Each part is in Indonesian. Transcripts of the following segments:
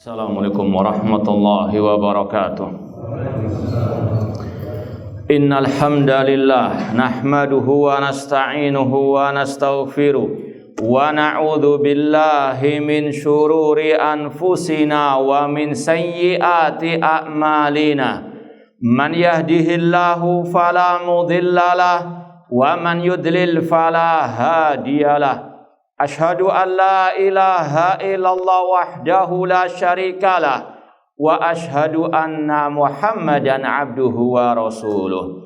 Assalamualaikum warahmatullahi wabarakatuh. Innal hamdalillah nahmaduhu wa nasta'inuhu wa nastaghfiruh wa na'udzu billahi min syururi anfusina wa min sayyiati a'malina. Man yahdihillahu fala mudhillalah wa man yudlil fala hadiyalah. Ashhadu an la ilaha illallah wahdahu la syarikalah wa ashhadu anna Muhammadan abduhu wa rasuluh.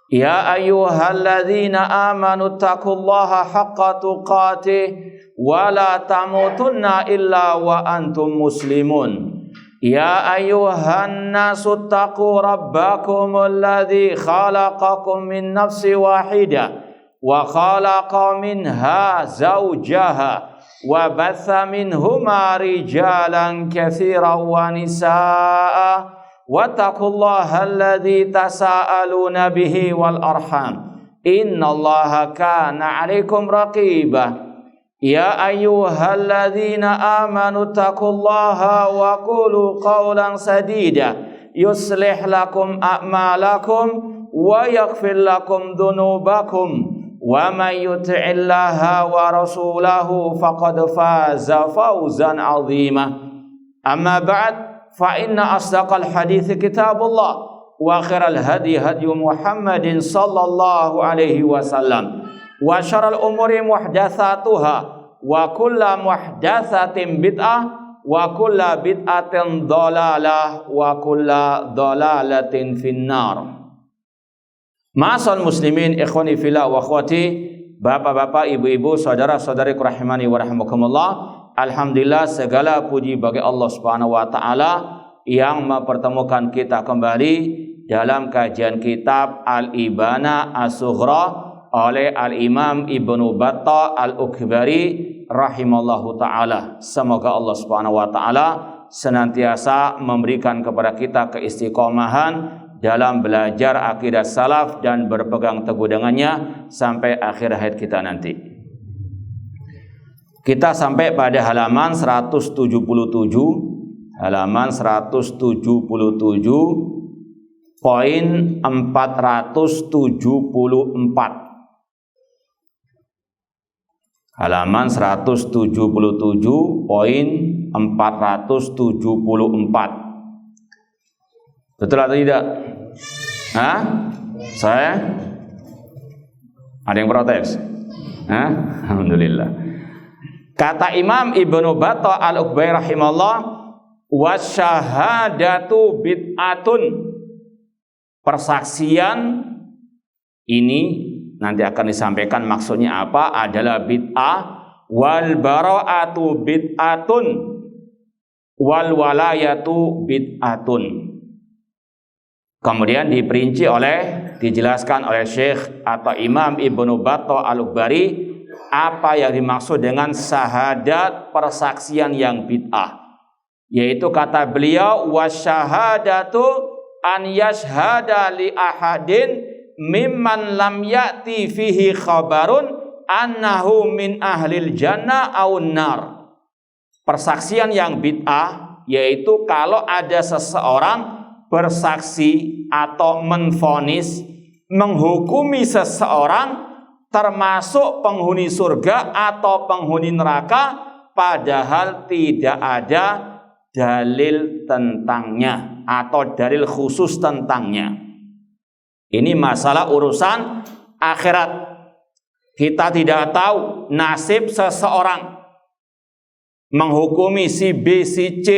Ya ayyuhalladzina amanu taqullaha haqqa tuqatih wa la tamutunna illa wa antum muslimun. Ya ayyuhan nasu taqu rabbakumul ladzi khalaqakum min nafsin wahidah wa khalaqa minha zawjaha wa batha minhuma rijalan katsiran wa nisaa wattaqullaha alladzi tasaaluna bihi wal arham innallaha kana 'alaikum raqiba. Ya ayyuhalladzina amanu taqullaha wa qulu qawlan sadida yuslih lakum a'malakum wa yaghfir lakum dhunubakum wa may yuti'illaha wa rasulahu faqad faza fawzan 'azima. Amma ba'd, fa inna asdaqal hadithi kitabullah wa khairal hadi hadyu Muhammadin sallallahu alaihi wasallam wa syarrul umuri muhdatsatuha wa kullu muhdatsatin bid'ah wa kullu bid'atin dhalalah wa kullu dhalalatin finnar. Ma'asal muslimin ikhwani fillah wa akhwati, bapak-bapak, ibu-ibu, saudara-saudari rahimani wa rahimakumullah. Alhamdulillah, segala puji bagi Allah Subhanahu wa taala yang mempertemukan kita kembali dalam kajian kitab Al-Ibana As-Sughra oleh Al-Imam Ibnu Battah Al-Ukbari rahimallahu taala. Semoga Allah Subhanahu wa taala senantiasa memberikan kepada kita keistiqomahan dalam belajar akidah salaf dan berpegang teguh dengannya sampai akhir hayat kita nanti. Kita sampai pada halaman 177, halaman 177 poin 474. Halaman 177 poin 474. Betul atau tidak? Hah? Saya? Ada yang protes? Hah? Alhamdulillah. Kata Imam Ibnu Battah Al-Ukbari rahimahullah, wasyahadatu bid'atun. Persaksian ini nanti akan disampaikan maksudnya apa, adalah bid'ah. Wal bara'atu bid'atun wal walayatu bid'atun. Kemudian dijelaskan oleh Syekh atau Imam Ibnu Battah Al-Ukbari apa yang dimaksud dengan syahadat persaksian yang bid'ah. Yaitu kata beliau, wasyahadatu an yashhada li ahadin mimman lam ya'ti fihi khabarun annahu min ahlil jannah aun nar. Persaksian yang bid'ah yaitu kalau ada seseorang bersaksi atau menvonis, menghukumi seseorang termasuk penghuni surga atau penghuni neraka, padahal tidak ada dalil tentangnya atau dalil khusus tentangnya. Ini masalah urusan akhirat. Kita tidak tahu nasib seseorang, menghukumi si B, si C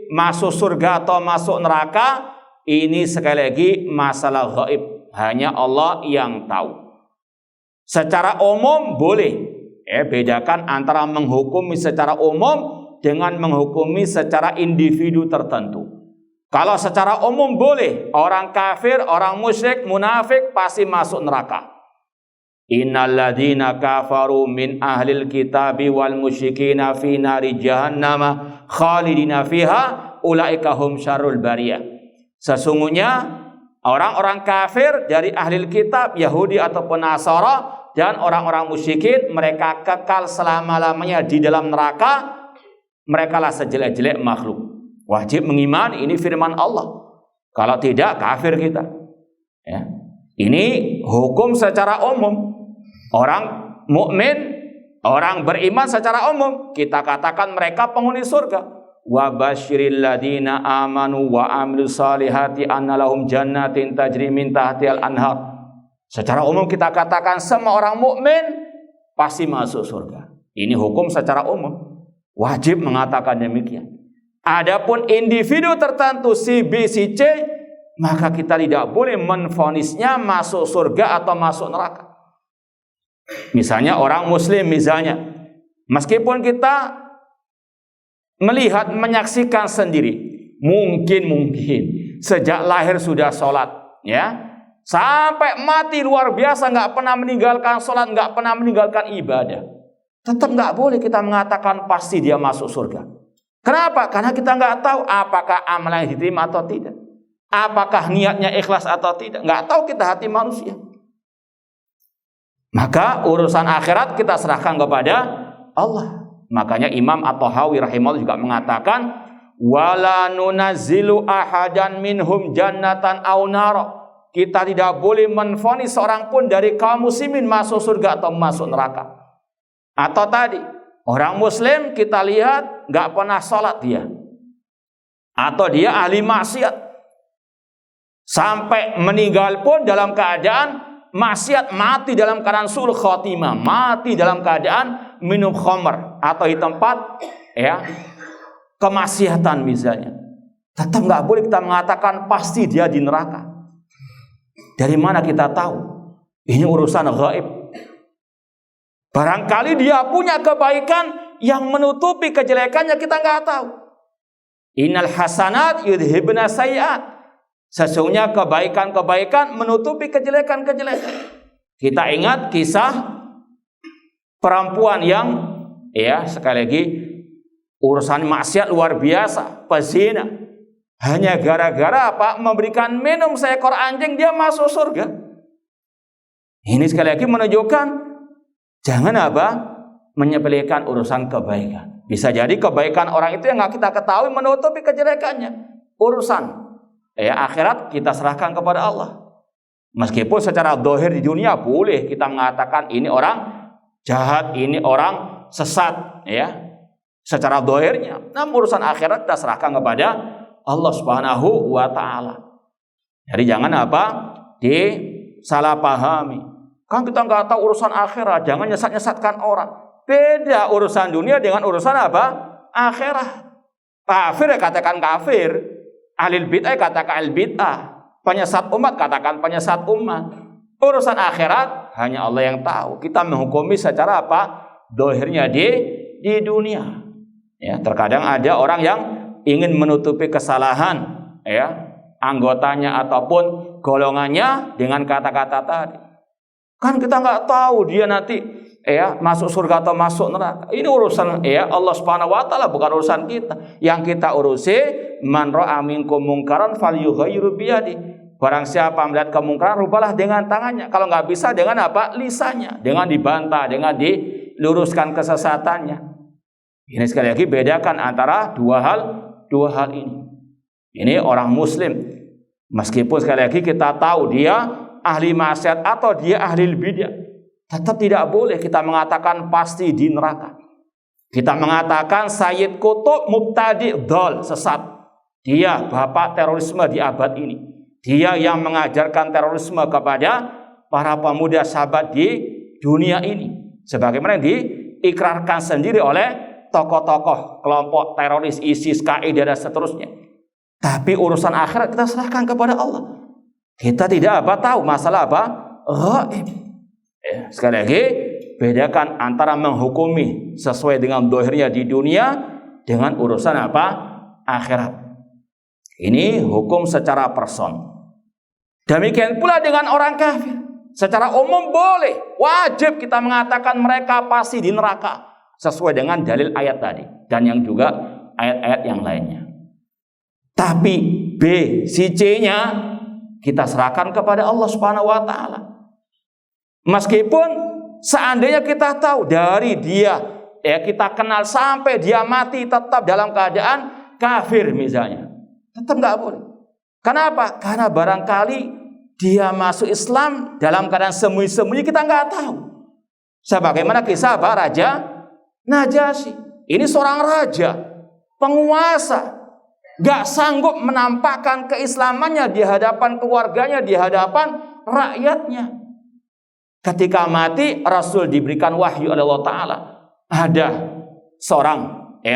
masuk surga atau masuk neraka. Ini sekali lagi masalah gaib, hanya Allah yang tahu. Secara umum boleh, bedakan antara menghukumi secara umum dengan menghukumi secara individu tertentu. Kalau secara umum boleh, orang kafir, orang musyrik, munafik pasti masuk neraka. Innal ladzina kafaru min ahlil kitabi wal musyrikina fi nari jahannam khalidina fiha ulaika hum syarrul bariyah. Sesungguhnya orang-orang kafir dari ahli kitab, Yahudi ataupun Nasara, dan orang-orang musyrikin, mereka kekal selama-lamanya di dalam neraka. Mereka lah sejelek-jelek makhluk. Wajib mengimani ini firman Allah. Kalau tidak kafir kita. Ya. Ini hukum secara umum. Orang mukmin, orang beriman secara umum kita katakan mereka penghuni surga. Wa basyiril ladina amanu wa amilus salihati anna lahum jannatin tajri min tahtihal anhar. Secara umum kita katakan semua orang mukmin pasti masuk surga. Ini hukum secara umum. Wajib mengatakan demikian. Adapun individu tertentu si B, si C, maka kita tidak boleh menvonisnya masuk surga atau masuk neraka. Misalnya orang muslim misalnya, meskipun kita melihat, menyaksikan sendiri, mungkin sejak lahir sudah sholat, ya, sampai mati luar biasa, nggak pernah meninggalkan sholat, nggak pernah meninggalkan ibadah, tetap nggak boleh kita mengatakan pasti dia masuk surga. Kenapa? Karena kita nggak tahu apakah amalnya diterima atau tidak, apakah niatnya ikhlas atau tidak, nggak tahu kita hati manusia. Maka urusan akhirat kita serahkan kepada Allah. Makanya Imam At-Tahawi rahimahullah juga mengatakan, wala nunazzilu ahadan minhum jannatan aw nara. Kita tidak boleh menvonis seorang pun dari kaum muslimin masuk surga atau masuk neraka. Atau tadi orang muslim kita lihat nggak pernah sholat dia, atau dia ahli maksiat, sampai meninggal pun dalam keadaan maksiat, mati dalam keadaan su'ul khotimah, mati dalam keadaan minum khamr atau di tempat ya kemaksiatan misalnya, tetap nggak boleh kita mengatakan pasti dia di neraka. Dari mana kita tahu? Ini urusan gaib. Barangkali dia punya kebaikan yang menutupi kejelekannya, kita nggak tahu. Innal hasanat yudhibna sayyi'at. Sesungguhnya kebaikan-kebaikan menutupi kejelekan-kejelekan. Kita ingat kisah perempuan yang ya sekali lagi urusan maksiat luar biasa, pezina. Hanya gara-gara apa? Memberikan minum seekor anjing dia masuk surga. Ini sekali lagi menunjukkan jangan apa? Menyepelekan urusan kebaikan. Bisa jadi kebaikan orang itu yang nggak kita ketahui menutupi kejelekannya. Urusan ya akhirat kita serahkan kepada Allah. Meskipun secara zahir di dunia boleh kita mengatakan ini orang jahat, ini orang sesat, ya, secara zahirnya. Namun urusan akhirat kita serahkan kepada Allah Subhanahu wa taala. Jadi jangan apa? Disalahpahami. Kan kita nggak tahu urusan akhirat, jangan nyesat-nyesatkan orang. Beda urusan dunia dengan urusan apa? Akhirat. Kafir ya katakan kafir. Ahlul bid'ah katakan ahlul bid'ah, penyesat umat katakan penyesat umat. Urusan akhirat hanya Allah yang tahu. Kita menghukumi secara apa? Dohirnya di dunia. Ya, terkadang ada orang yang ingin menutupi kesalahan, ya, anggotanya ataupun golongannya dengan kata-kata tadi. Kan kita nggak tahu dia nanti ya masuk surga atau masuk neraka. Ini urusan ya Allah Subhanahu wa taala, bukan urusan kita. Yang kita urusi man ra'a minkum mungkaran falyughayyiru biyadi. Barang siapa melihat kemungkaran rubahlah dengan tangannya. Kalau nggak bisa dengan apa? Lisannya, dengan dibantah, dengan diluruskan kesesatannya. Ini sekali lagi bedakan antara dua hal ini. Ini orang muslim. Meskipun sekali lagi kita tahu dia ahli maksiat atau dia ahli bid'ah, tetap tidak boleh kita mengatakan pasti di neraka. Kita mengatakan Sayyid Qutb mubtadi' dhal, sesat. Dia bapak terorisme di abad ini. Dia yang mengajarkan terorisme kepada para pemuda sahabat di dunia ini. Sebagaimana yang diikrarkan sendiri oleh tokoh-tokoh kelompok teroris ISIS, Qaeda dan seterusnya. Tapi urusan akhirat kita serahkan kepada Allah. Kita tidak tahu masalah apa? Ghaib. Ya, sekali lagi bedakan antara menghukumi sesuai dengan dohirnya di dunia dengan urusan apa? Akhirat. Ini hukum secara person. Demikian pula dengan orang kafir. Secara umum boleh, wajib kita mengatakan mereka pasti di neraka sesuai dengan dalil ayat tadi dan yang juga ayat-ayat yang lainnya. Tapi B, si C-nya kita serahkan kepada Allah Subhanahu wa taala. Meskipun seandainya kita tahu dari dia, ya kita kenal sampai dia mati tetap dalam keadaan kafir misalnya. Tetap nggak boleh. Kenapa? Karena barangkali dia masuk Islam dalam keadaan sembunyi-sembunyi, kita nggak tahu. Sebagaimana kisah Raja Najasyi. Ini seorang raja, penguasa, nggak sanggup menampakkan keislamannya di hadapan keluarganya, di hadapan rakyatnya. Ketika mati, Rasul diberikan wahyu oleh Allah Ta'ala. Ada seorang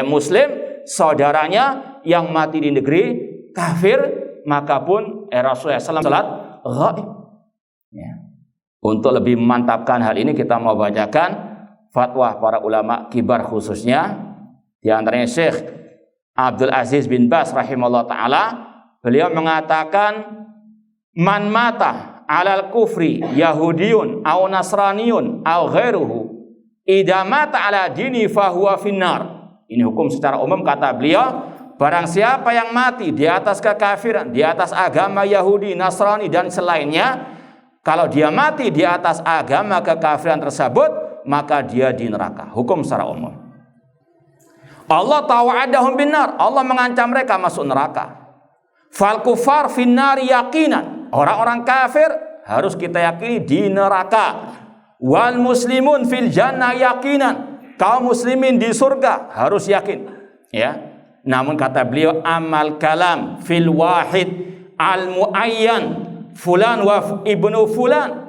Muslim, saudaranya yang mati di negeri kafir, maka pun Rasulullah SAW salat ghaib. Ya. Untuk lebih memantapkan hal ini, kita mau bacakan fatwa para ulama kibar, khususnya di antaranya Syekh Abdul Aziz bin Baz rahimahullah ta'ala. Beliau mengatakan, man mata alal kufri yahudiyun au nasraniyun au ghairuhu idza mata ala dini fahuwa finnar. Ini hukum secara umum, kata beliau, barang siapa yang mati di atas kekafiran, di atas agama Yahudi, Nasrani dan selainnya, kalau dia mati di atas agama kekafiran tersebut, maka dia di neraka. Hukum secara umum. Allah tawa'adahum binar, Allah mengancam mereka masuk neraka. Fal kufar finnari yakinan, orang-orang kafir harus kita yakini di neraka. Wal muslimun fil jannah yakinan, kaum muslimin di surga harus yakin. Ya. Namun kata beliau, amal kalam fil wahid al muayyan fulan wa ibnu fulan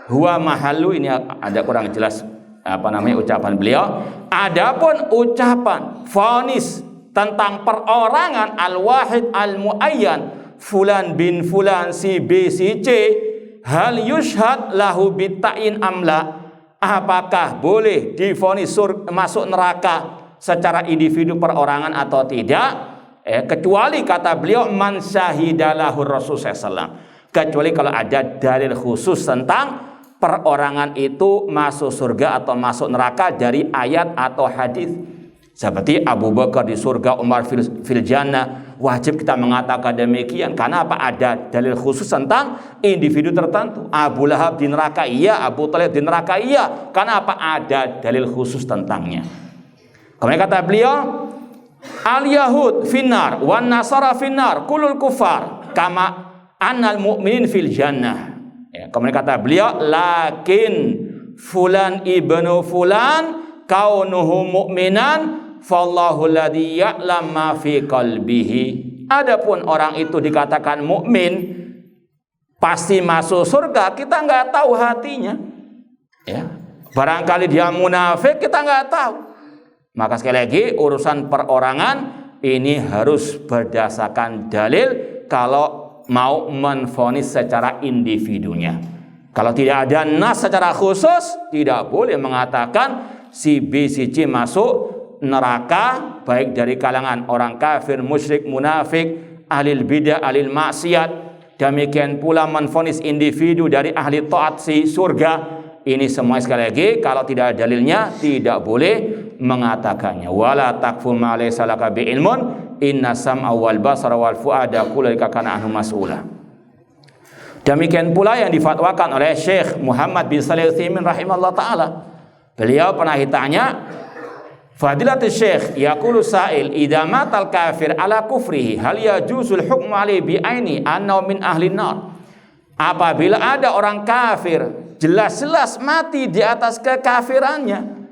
huwa mahallu, ini ada kurang jelas ucapan beliau. Adapun ucapan vonis tentang perorangan al-wahid al-muayyan fulan bin fulan si B si C, hal yushhad lahu bitta'in amla, apakah boleh divonis masuk neraka secara individu perorangan atau tidak? Kecuali kata beliau, man syahidalahu Rasul sallallahu, kecuali kalau ada dalil khusus tentang perorangan itu masuk surga atau masuk neraka dari ayat atau hadis. Seperti Abu Bakar di surga, Umar fil jannah, wajib kita mengatakan demikian. Karena apa? Ada dalil khusus tentang individu tertentu. Abu Lahab di neraka iya, Abu Thalib di neraka iya. Karena apa? Ada dalil khusus tentangnya. Kemudian kata beliau, al-yahud finnar wan nasara finnar kulul kufar kama annal mu'minin fil jannah. Ya, kemudian kata beliau, lakin fulan ibnu fulan kaunuhu mu'minan fallahu alladhi ya'lam ma fi qalbihi. Adapun orang itu dikatakan mukmin, pasti masuk surga, kita nggak tahu hatinya. Ya, barangkali dia munafik, kita nggak tahu. Maka sekali lagi, urusan perorangan ini harus berdasarkan dalil kalau mau menvonis secara individunya. Kalau tidak ada nas secara khusus, tidak boleh mengatakan si B, si C masuk neraka, baik dari kalangan orang kafir, musyrik, munafik, ahli bidah, ahli maksiat. Demikian pula menvonis individu dari ahli taat si surga. Ini semua sekali lagi kalau tidak ada dalilnya, tidak boleh mengatakannya. Wala takfu ma laysa laka bi ilmun inna sam'a wal basara wal fuada kullaika kana anhu mas'ula. Demikian pula yang difatwakan oleh Syekh Muhammad bin Shalih Al-Utsaimin rahimahullah taala. Beliau pernah ditanya, Fadilatul Syekh yaqulu sa'il idza matal kafir ala kufrihi hal yajuzul hukmu alaihi bi aini annahu min ahlin nar. Apabila ada orang kafir jelas-jelas mati di atas kekafirannya,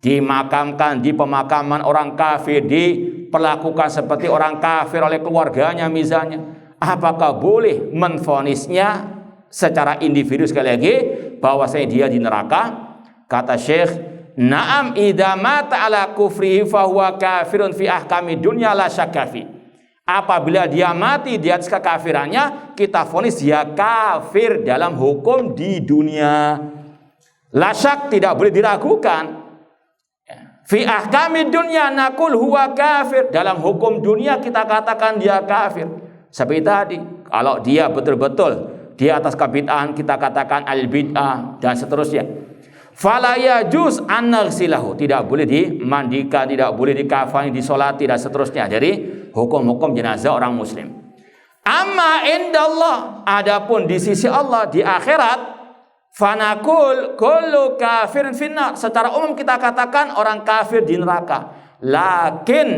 dimakamkan di pemakaman orang kafir, diperlakukan seperti orang kafir oleh keluarganya misalnya, apakah boleh menvonisnya secara individu sekali lagi bahwasanya dia di neraka? Kata Syekh, na'am idza mata ala kufrihi fa huwa kafirun fi ahkami dunya la syakka fi. Apabila dia mati di atas kekafirannya, kita vonis dia kafir dalam hukum di dunia. La syak, tidak boleh diragukan. Fi ahkami dunya naqul huwa kafir, dalam hukum dunia kita katakan dia kafir. Seperti tadi, kalau dia betul-betul di atas kebid'ahan kita katakan al-bid'ah dan seterusnya. Fala yajuz an naghsilahu, tidak boleh dimandikan, tidak boleh dikafani, disolati dan seterusnya. Jadi hukum-hukum jenazah orang muslim. Amma indallah, adapun di sisi Allah di akhirat, fanaqul kullu kafirin finnar, secara umum kita katakan orang kafir di neraka. Lakin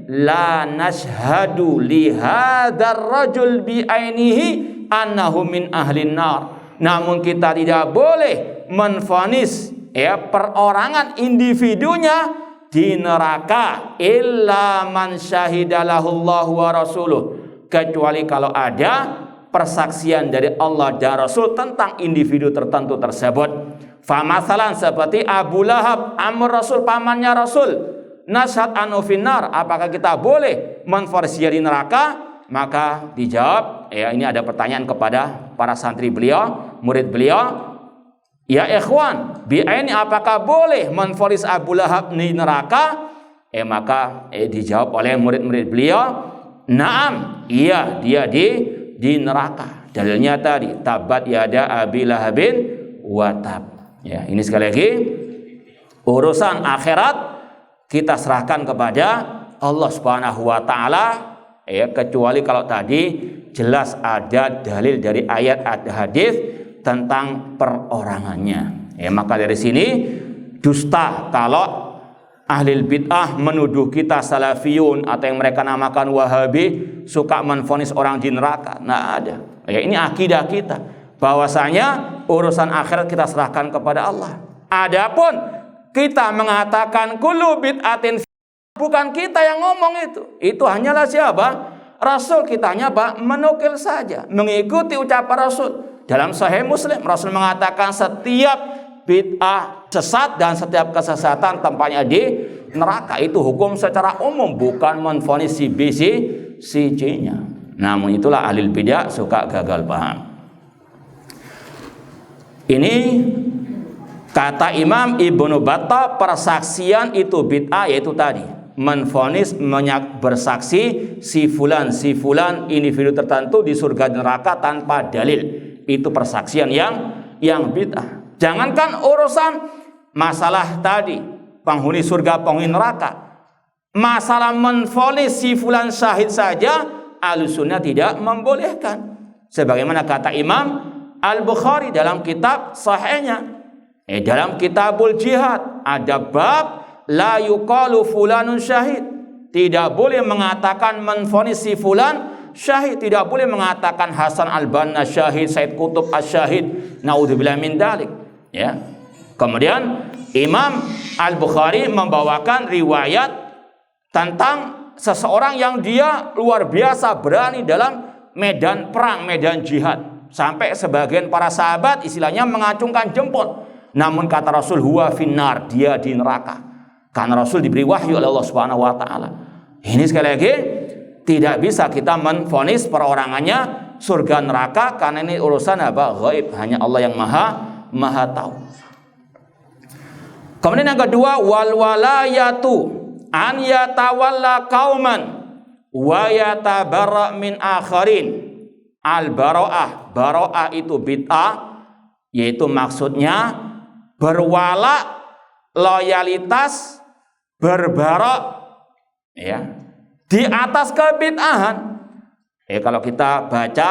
la nashhadu li hadzal rajul bi ainihi annahu min ahlin nar. Namun kita tidak boleh menvonis perorangan individunya di neraka illa man syahidalahullahu wa rasuluh, kecuali kalau ada persaksian dari Allah dan Rasul tentang individu tertentu tersebut. Famasalan seperti Abu Lahab, Amr Rasul, pamannya Rasul, nashad anu finnar, apakah kita boleh menvonis dia di neraka? Maka dijawab, ini ada pertanyaan kepada para santri beliau, murid beliau, ya ikhwan, bi'aini apakah boleh menvonis Abu Lahab di neraka? Maka dijawab oleh murid-murid beliau, naam, iya, dia di neraka. Dalilnya tadi tabat yada abi lahabin wa tab. Ya, ini sekali lagi urusan akhirat kita serahkan kepada Allah Subhanahu wa taala, kecuali kalau tadi jelas ada dalil dari ayat atau hadis tentang perorangannya. Maka dari sini dusta kalau ahli bid'ah menuduh kita salafiyun atau yang mereka namakan wahabi suka menvonis orang di neraka. Nah, ada. Ini akidah kita, bahwasanya urusan akhirat kita serahkan kepada Allah. Adapun kita mengatakan kullu bid'atin, bukan kita yang ngomong itu hanyalah siapa? Rasul. Kita hanya menukil saja, mengikuti ucapan Rasul. Dalam Sahih Muslim Rasul mengatakan setiap bid'ah sesat dan setiap kesesatan tempatnya di neraka. Itu hukum secara umum, bukan menvonis si B si C-nya. Namun itulah ahli bid'ah suka gagal paham. Ini kata Imam Ibnu Battah, persaksian itu bid'ah, yaitu tadi menvonis, bersaksi si fulan individu tertentu di surga neraka tanpa dalil. Itu persaksian yang bid'ah. Jangankan urusan masalah tadi penghuni surga, penghuni neraka, masalah menvonis si fulan syahid saja Ahlussunnah tidak membolehkan. Sebagaimana kata Imam Al-Bukhari dalam kitab sahihnya, dalam kitabul jihad ada bab la yuqalu fulanun syahid. Tidak boleh mengatakan menvonis si fulan syahid, tidak boleh mengatakan Hasan al-Banna syahid, Said Qutb asy-syahid, naudzubillah min dzalik. Ya. Kemudian Imam Al-Bukhari membawakan riwayat tentang seseorang yang dia luar biasa berani dalam medan perang, medan jihad, sampai sebagian para sahabat istilahnya mengacungkan jempol. Namun kata Rasul, huwa finnar, dia di neraka. Karena Rasul diberi wahyu oleh Allah Subhanahu wa taala. Ini sekali lagi tidak bisa kita menvonis perorangannya surga neraka, karena ini urusan ghaib, hanya Allah yang maha tahu. Kemudian yang kedua, wal walayatu an yatawalla qauman wa yatabarra min akharin. Al bara'ah itu bid'ah, yaitu maksudnya berwala, loyalitas, berbarok di atas kebid'ahan. Kalau kita baca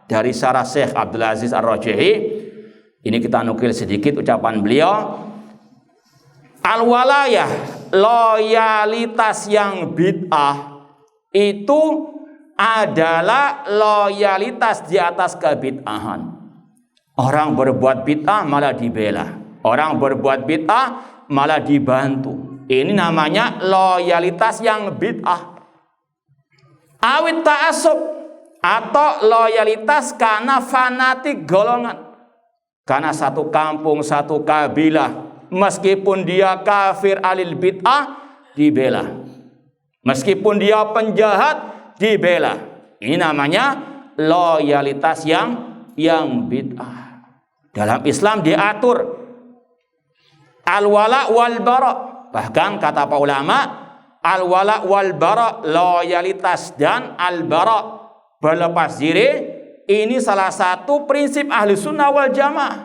dari syarah Syekh Abdul Aziz Ar-Rajihi, ini kita nukil sedikit ucapan beliau. Al-walayah, loyalitas yang bid'ah itu adalah loyalitas di atas kebid'ahan. Orang berbuat bid'ah malah dibela, orang berbuat bid'ah malah dibantu. Ini namanya loyalitas yang bid'ah. Awit ta'assub, atau loyalitas karena fanatik golongan, karena satu kampung, satu kabilah, meskipun dia kafir alil bid'ah dibela, meskipun dia penjahat dibela. Ini namanya loyalitas yang bid'ah. Dalam Islam diatur al-wala wal bara. Bahkan kata para ulama, al-wala wal bara, loyalitas dan al-bara, berlepas diri, ini salah satu prinsip Ahlussunnah wal Jamaah.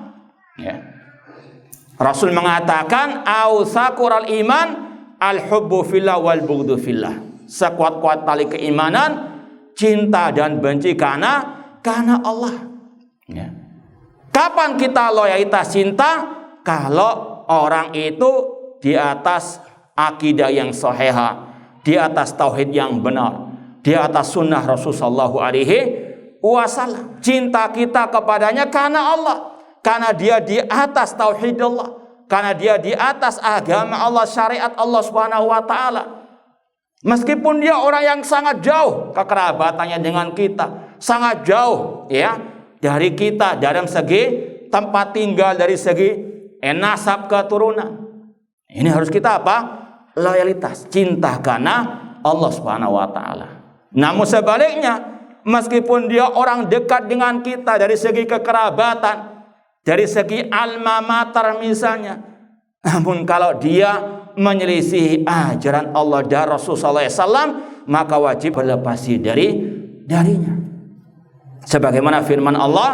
Rasul mengatakan ausaqural iman al-hubbu fillah wal bughdu fillah. Sekuat-kuat tali keimanan cinta dan benci karena Allah. Kapan kita loyalitas cinta? Kalau orang itu di atas akidah yang sahihah, di atas tauhid yang benar, di atas sunnah Rasulullah SAW. Cinta kita kepadanya karena Allah, karena dia di atas tauhid Allah, karena dia di atas agama Allah, syariat Allah Subhanahu wa taala. Meskipun dia orang yang sangat jauh kekerabatannya dengan kita, sangat jauh ya dari kita dalam segi tempat tinggal, dari segi nasab keturunan. Ini harus kita apa? Loyalitas, cinta karena Allah Subhanahu wa taala. Namun sebaliknya, meskipun dia orang dekat dengan kita dari segi kekerabatan, dari segi alma mater misalnya, namun kalau dia menyelisihi ajaran Allah dan Rasulullah SAW, maka wajib berlepas darinya. Sebagaimana firman Allah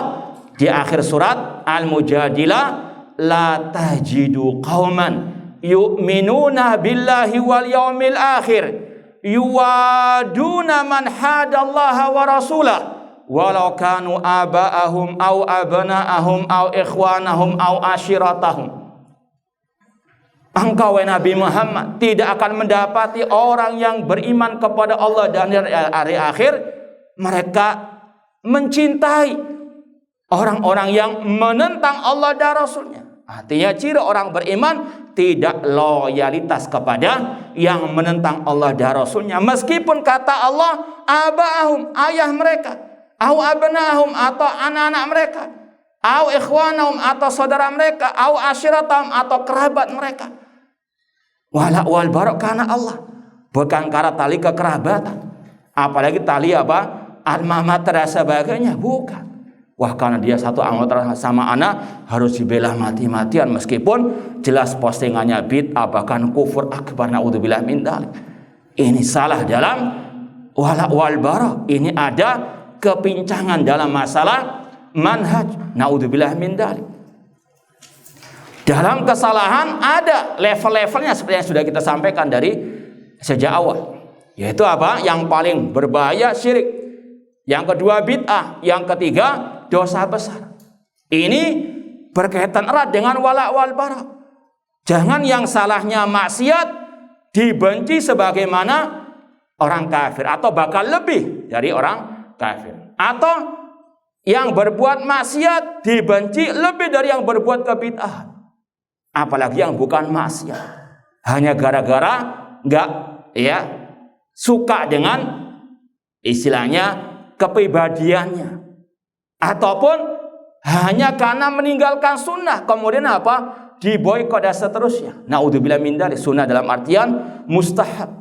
di akhir surat Al-Mujadilah, la tajidu qauman yu'minuna billahi wal yaumil akhir yuwaduna man hadallaha wa rasulah walau kanu aba'ahum au abna'ahum au ikhwanahum au ashiratahum. Engkau Nabi Muhammad tidak akan mendapati orang yang beriman kepada Allah dan hari akhir mereka mencintai orang-orang yang menentang Allah dan Rasulnya. Artinya ciri orang beriman tidak loyalitas kepada yang menentang Allah dan Rasulnya. Meskipun kata Allah abahum, ayah mereka, au abnahum atau anak-anak mereka, au ikhwanahum atau saudara mereka, au ashiratahum atau kerabat mereka. Wala wal barok karena Allah, bukan karena tali kekerabatan, apalagi tali apa alma mater dan sebagainya, bukan. Wah, karena dia satu anggota sama anak harus dibela mati-matian, meskipun jelas postingannya bid'ah bahkan kufur akbar, naudzubillah min dzalik. Ini salah dalam wala wal barok. Ini ada kepincangan dalam masalah manhaj, naudzubillah min dzalik. Dalam kesalahan ada level-levelnya seperti yang sudah kita sampaikan dari sejak awal. Yaitu apa? Yang paling berbahaya syirik. Yang kedua bid'ah. Yang ketiga dosa besar. Ini berkaitan erat dengan wala wal bara. Jangan yang salahnya maksiat dibenci sebagaimana orang kafir, atau bahkan lebih dari orang kafir. Atau yang berbuat maksiat dibenci lebih dari yang berbuat kebid'ahan. Apalagi yang bukan maksiat, hanya gara-gara nggak ya suka dengan istilahnya kepribadiannya, ataupun hanya karena meninggalkan sunnah kemudian apa diboikot dan seterusnya. Naudzubillah min dzalik. Sunnah dalam artian mustahab,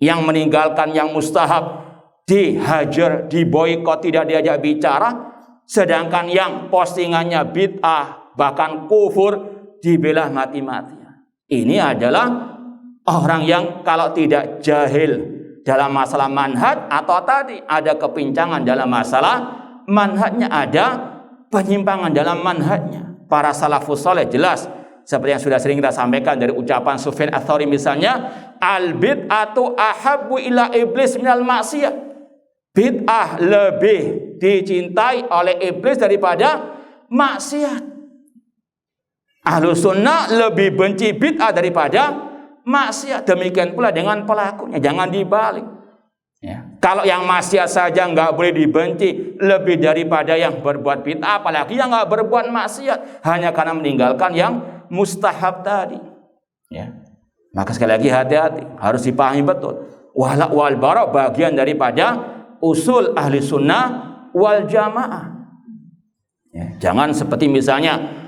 yang meninggalkan yang mustahab dihajar, diboikot, tidak diajak bicara, sedangkan yang postingannya bid'ah bahkan kufur dibela mati-matian. Ini adalah orang yang kalau tidak jahil dalam masalah manhaj, atau tadi ada kepincangan dalam masalah manhajnya, ada penyimpangan dalam manhajnya. Para salafus saleh jelas seperti yang sudah sering kita sampaikan dari ucapan Sufyan Ats-Tsauri misalnya, al bid'atu ahabbu ila iblis minal maksiyah. Bid'ah lebih dicintai oleh iblis daripada maksiat. Ahlus sunnah lebih benci bid'ah daripada maksiat. Demikian pula dengan pelakunya. Jangan dibalik ya. Kalau yang maksiat saja nggak boleh dibenci lebih daripada yang berbuat bid'ah, apalagi yang nggak berbuat maksiat hanya karena meninggalkan yang mustahab tadi ya. Maka sekali lagi hati-hati, harus dipahami betul. Wala wal bara bagian daripada usul ahli sunnah wal jamaah ya. Jangan seperti misalnya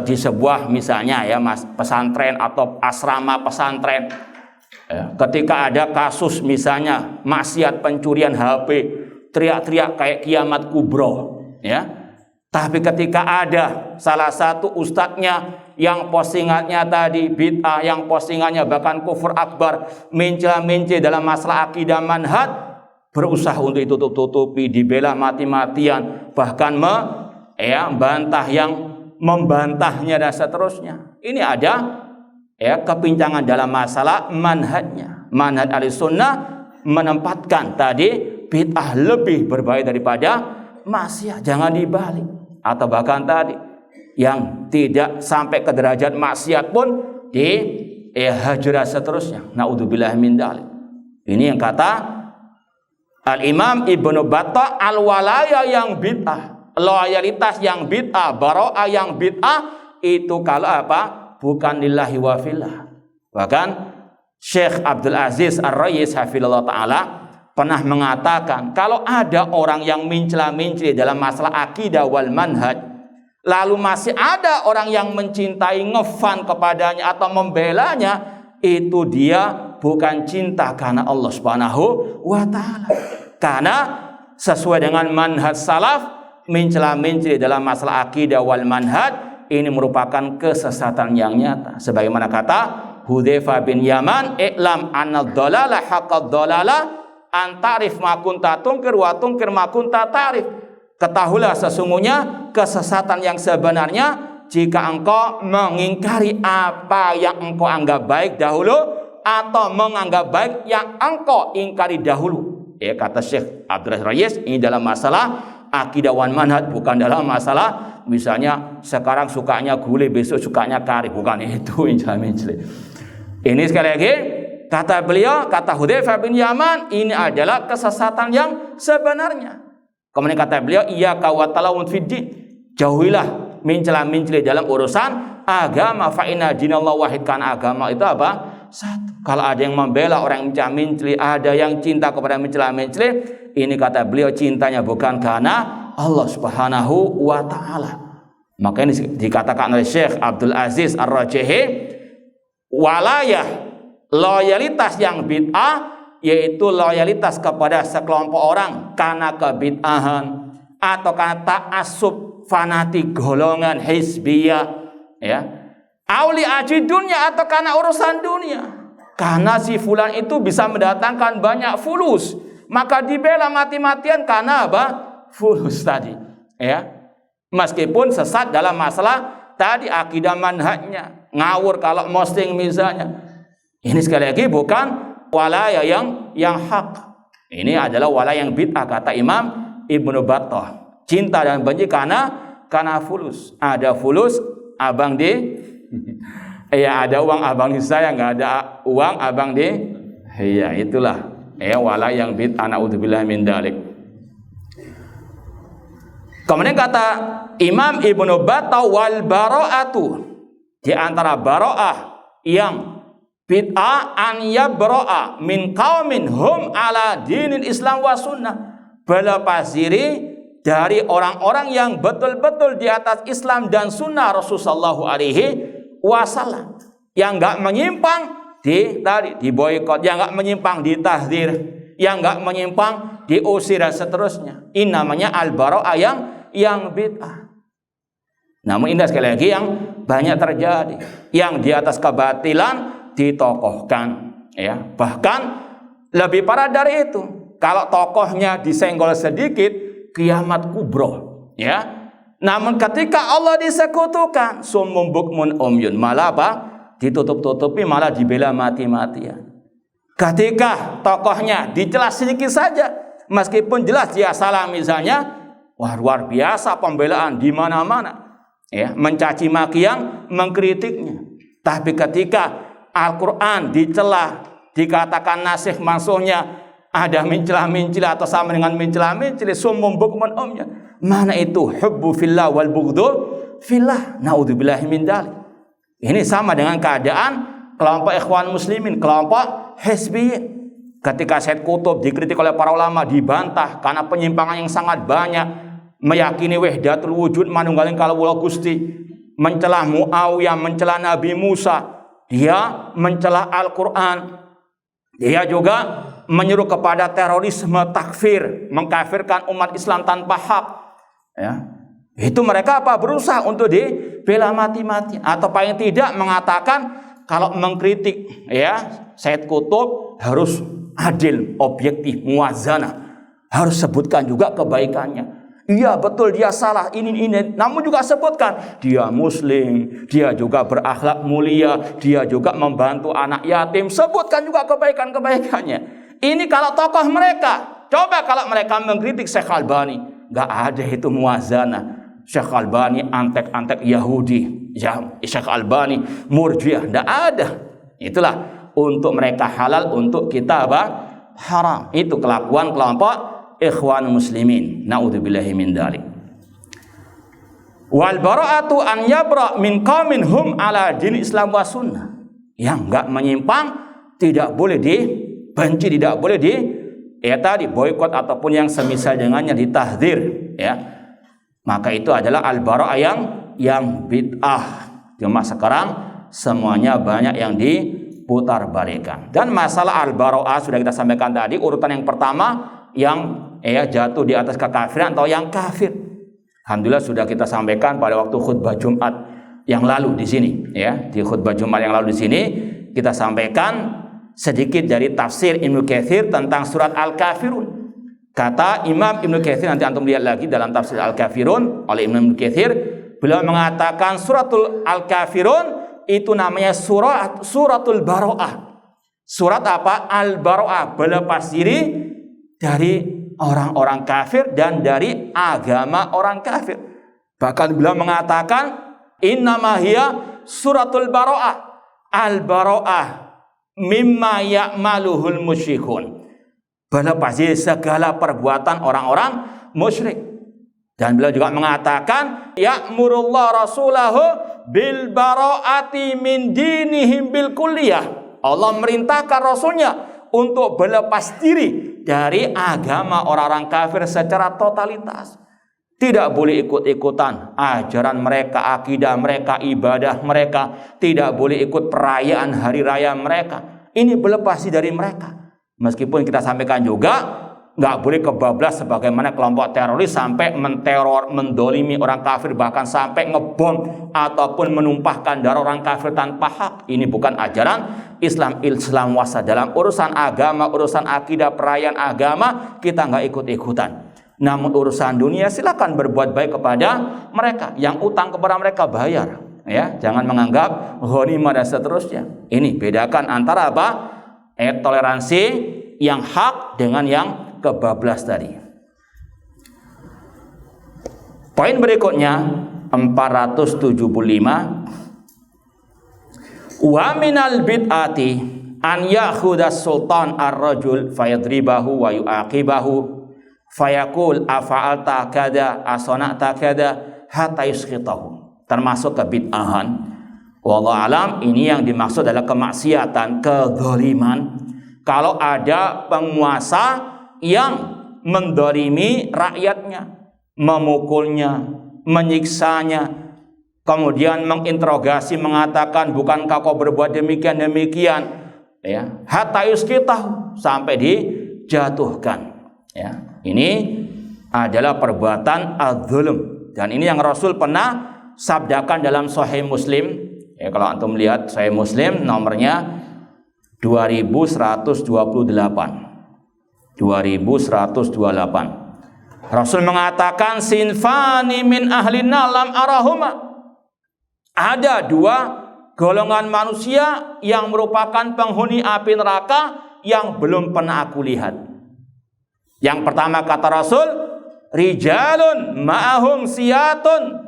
di sebuah misalnya ya pesantren atau asrama pesantren ya, ketika ada kasus misalnya maksiat pencurian HP, teriak-teriak kayak kiamat kubro ya. Tapi ketika ada salah satu ustadznya yang postingannya tadi bid'ah, yang postingannya bahkan kufur akbar, mencela-mencela dalam masalah akidah manhaj, berusaha untuk ditutup-tutupi, dibela mati-matian, bahkan membantah yang membantahnya dan seterusnya. Ini ada ya kepincangan dalam masalah manhajnya. Manhaj Ahlussunnah menempatkan tadi bid'ah lebih berbahaya daripada maksiat. Jangan dibalik. Atau bahkan tadi yang tidak sampai ke derajat maksiat pun dihajar seterusnya. Naudzubillah min dzalik. Ini yang kata Al-Imam Ibnu Battah, al-walaya yang bid'ah, loyalitas yang bid'ah, bara'ah yang bid'ah, itu kalau apa? Bukan lillahi wa fillah. Bahkan Syekh Abdul Aziz Ar-Rayis hafizallahu ta'ala pernah mengatakan, kalau ada orang yang mencela-mencela dalam masalah akidah wal manhaj, lalu masih ada orang yang mencintai, ngefan kepadanya atau membelanya, itu dia bukan cinta karena Allah Subhanahu wa ta'ala. Karena sesuai dengan manhaj salaf, mencela-mencela dalam masalah akidah wal manhaj ini merupakan kesesatan yang nyata. Sebagaimana kata Hudzaifah bin Yaman, "I'lam anna dhalala haqqad dhalala an ta'rif ma kunta tunkir wa tunkir ma kunta ta'rif." Ketahuilah sesungguhnya kesesatan yang sebenarnya jika engkau mengingkari apa yang engkau anggap baik dahulu, atau menganggap baik yang engkau ingkari dahulu. Ya, kata Syekh Abdul Rayis, ini dalam masalah akidah wan manhaj, bukan dalam masalah misalnya sekarang sukanya gulai, besok sukanya kari, bukan itu. Ini sekali lagi kata beliau, kata Hudzaifah bin Yaman, ini adalah kesesatan yang sebenarnya. Kemudian kata beliau, iyyaka wa talawun fiddin, jauhilah mencela-mencela dalam urusan agama, fa inna dinallahi wahid, kan agama itu apa? Satu. Kalau ada yang membela orang yang mencela-mencela, ada yang cinta kepada mencela-mencela, ini kata beliau cintanya bukan karena Allah Subhanahu wa ta'ala. Maka ini dikatakan oleh Syekh Abdul Aziz Ar-Rajihi, walayah, loyalitas yang bid'ah, yaitu loyalitas kepada sekelompok orang karena kebid'ahan atau karena ta'assub, fanatik, golongan hizbiyah, ya, auli aji dunia, atau karena urusan dunia. Karena si fulan itu bisa mendatangkan banyak fulus, maka dibela mati-matian karena apa? Fulus tadi, ya. Meskipun sesat dalam masalah tadi akidah manhajnya, ngawur kalau posting misalnya. Ini sekali lagi bukan walaya yang hak. Ini adalah walaya yang bid'ah, kata Imam Ibnu Battah. Cinta dan benci karena fulus. Ada fulus, abang di ya, ada uang abang di saya, nggak ada uang abang di, ya itulah ya wala yang bid'ah, naudzubillah min dzalik. Kemudian kata Imam Ibnu Battah, wal bara'atu, di antara bara'ah yang bid'ah, an yabra'a min qaumin hum ala dinil Islam wa sunnah, berlepas diri dari orang-orang yang betul-betul di atas Islam dan sunnah Rasulullah SAW, yang enggak menyimpang di boikot, yang enggak menyimpang ditahdzir, yang enggak menyimpang diusir dan seterusnya. Ini namanya al-bara'ah yang bid'ah. Namun ini sekali lagi yang banyak terjadi, yang di atas kebatilan ditokohkan, ya. Bahkan lebih parah dari itu, kalau tokohnya disenggol sedikit, kiamat kubro, ya. Namun ketika Allah disekutukan, summum bukmun umyun, malah apa? Ditutup-tutupi, malah dibela mati-matian. Ketika tokohnya dicela sedikit saja, meskipun jelas dia salah misalnya, wah luar biasa pembelaan di mana-mana, ya, mencaci maki yang mengkritiknya. Tapi ketika Al-Quran dicela, dikatakan nasikh mansuhnya, ada mencela-mencela atau sama dengan mencela-mencela, summum bukmun umyun, mana itu hubbu fillah wal bughdhu fillah, naudzubillahi min dzalik. Ini sama dengan keadaan kelompok ikhwan muslimin, kelompok hizbiyin. Ketika Said Qutb dikritik oleh para ulama, dibantah karena penyimpangan yang sangat banyak, meyakini wahdatul wujud, manunggaling kalawula Gusti, mencela Muawiyah, mencela Nabi Musa, dia mencela Al-Quran, dia juga menyuruh kepada terorisme, takfir, mengkafirkan umat Islam tanpa hak, ya. Itu mereka apa? Berusaha untuk dibela mati-mati, atau paling tidak mengatakan kalau mengkritik, ya, Said Qutb harus adil, objektif, muwazanah, harus sebutkan juga kebaikannya. Iya betul dia salah ini, namun juga sebutkan dia muslim, dia juga berakhlak mulia, dia juga membantu anak yatim, sebutkan juga kebaikan-kebaikannya. Ini kalau tokoh mereka. Coba kalau mereka mengkritik Syekh Albani, nggak ada itu muwazanah. Syekh Albani antek-antek Yahudi, ya, Syekh Albani Murji'ah, nggak ada. Itulah untuk mereka halal, untuk kita apa? haram. Itu kelakuan kelompok ikhwan muslimin. Naudzubillahi min dzalik. Wal bara'atu an yabra min qaumin hum ala din Islam wa sunnah. Yang enggak menyimpang tidak boleh dibenci, tidak boleh boikot ataupun yang semisal dengannya ditahdzir, ya. Maka itu adalah al-bara'ah yang bid'ah. Cuma sekarang semuanya banyak yang diputar balikan. Dan masalah al-bara'ah sudah kita sampaikan tadi, urutan yang pertama yang jatuh di atas kekafiran atau yang kafir. Alhamdulillah sudah kita sampaikan pada waktu khutbah Jumat yang lalu di sini, ya. Di khutbah Jumat yang lalu di sini kita sampaikan sedikit dari tafsir Ibnu Katsir tentang surat Al-Kafirun. Kata Imam Ibnu Katsir, nanti antum lihat lagi dalam tafsir Al-Kafirun oleh Imam Ibnu Katsir, beliau mengatakan suratul Al-Kafirun itu namanya suratul Bara'ah. Surat apa? Al-Bara'ah, berlepas diri dari orang-orang kafir dan dari agama orang kafir. Bahkan beliau mengatakan innama hiya suratul Bara'ah. Al-Bara'ah mimma ya'maluhul musyrikun. Berlepas dari segala perbuatan orang-orang musyrik. Dan beliau juga mengatakan ya'murullah rasulahu bil bara'ati min dinihim bil kulliyah. Allah merintahkan rasulnya untuk berlepas diri dari agama orang-orang kafir secara totalitas. Tidak boleh ikut-ikutan ajaran mereka, akidah mereka, ibadah mereka. Tidak boleh ikut perayaan hari raya mereka. Ini berlepas diri dari mereka. Meskipun kita sampaikan juga, nggak boleh kebablas sebagaimana kelompok teroris sampai menteror, mendolimi orang kafir, bahkan sampai ngebom ataupun menumpahkan darah orang kafir tanpa hak. Ini bukan ajaran Islam wasa. Dalam urusan agama, urusan akidah, perayaan agama, kita nggak ikut-ikutan. Namun urusan dunia silakan berbuat baik kepada mereka. Yang utang kepada mereka bayar, ya. Jangan menganggap ghanimah dan seterusnya. Ini bedakan antara apa? Toleransi yang hak dengan yang kebablas tadi. Poin berikutnya 475. Wa minal bid'ati an ya'khudas sultan ar-rajul fayadribahu wa yu'aqibahu fayaqul afa'alta kada asana'ta kada hatta yuskhitahu. Termasuk kebid'ahan. Wallahu alam, ini yang dimaksud adalah kemaksiatan, kezaliman. Kalau ada penguasa yang mendolimi rakyatnya, memukulnya, menyiksanya, kemudian menginterogasi, mengatakan bukankah kau berbuat demikian, ya, hatta yuskhitahu, sampai dijatuhkan, ya. Ini adalah perbuatan az-zulm, dan ini yang Rasul pernah sabdakan dalam Sahih Muslim. Ya, kalau antum lihat Sahih Muslim nomornya 2128. 2128. Rasul mengatakan sinfani min ahlin lam arahuma. Ada dua golongan manusia yang merupakan penghuni api neraka yang belum pernah aku lihat. Yang pertama kata Rasul, rijalun ma'ahum siyatun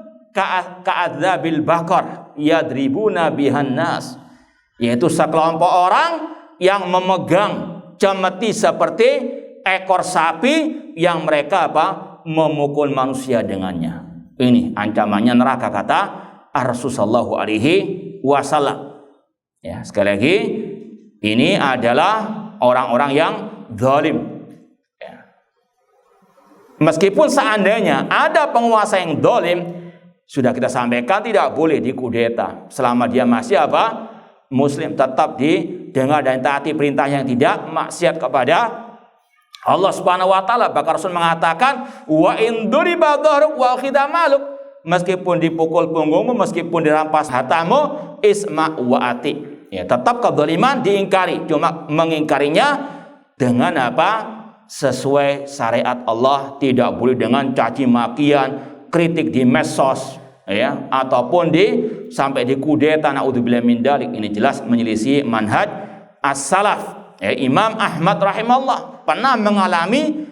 ka'adzabil bakar yadribuna bihan nas, yaitu sekelompok orang yang memegang cemeti seperti ekor sapi yang mereka memukul manusia dengannya. Ini ancamannya neraka, kata Rasulullah sallallahu alaihi wasallam. Ya, sekali lagi, ini adalah orang-orang yang zalim. Ya. Meskipun seandainya ada penguasa yang zalim, sudah kita sampaikan tidak boleh dikudeta selama dia masih Muslim, tetap didengar dan taati perintah yang tidak maksiat kepada Allah Subhanahu wa taala. Bahkan Rasul mengatakan wa in duriba dhahruk wa khida maluk, meskipun dipukul punggungmu, meskipun dirampas hartamu, isma wa ati. Ya, tetap kezaliman diingkari, cuma mengingkarinya dengan sesuai syariat Allah, tidak boleh dengan caci makian, kritik di medsos, ya, ataupun sampai dikudeta, naudzubillah min dzalik. Ini jelas menyelisih manhaj as-salaf. Ya, Imam Ahmad rahimahullah pernah mengalami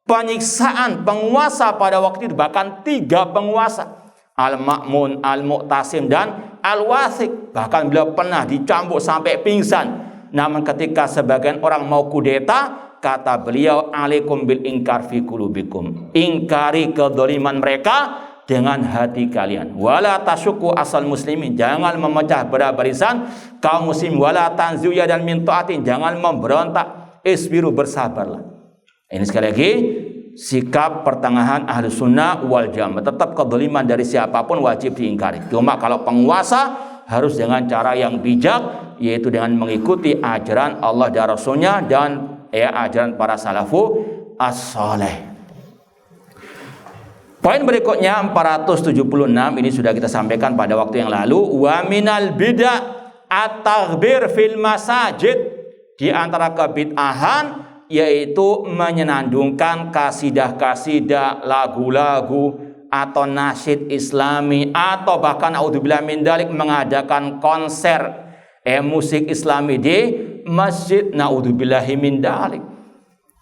penyiksaan penguasa pada waktu itu, bahkan 3 penguasa, Al-Ma'mun, Al-Mu'tasim dan Al-Wathiq. Bahkan beliau pernah dicambuk sampai pingsan. Namun ketika sebagian orang mau kudeta, kata beliau, alaikum bil inkar fi qulubikum. Ingkari kedzaliman mereka dengan hati kalian. Wala tasyuku asal muslimin, jangan memecah belah barisan kaum muslim. Wala tanzuya dan min taatin, jangan memberontak. Isbiru, bersabarlah. Ini sekali lagi sikap pertengahan ahli sunnah wal jamaah. Tetap kedzaliman dari siapapun wajib diingkari. Cuma kalau penguasa harus dengan cara yang bijak, yaitu dengan mengikuti ajaran Allah dan Rasulnya dan ajaran para salafu as-saleh. Poin berikutnya 476, ini sudah kita sampaikan pada waktu yang lalu. Wa minal bid'ah at-taghbir fil masajid. Di antara kebid'ahan yaitu menyenandungkan kasidah-kasidah, lagu-lagu atau nasyid islami, atau bahkan naudzubillah min dzalik mengadakan konser musik islami di masjid, naudzubillahi min dzalik.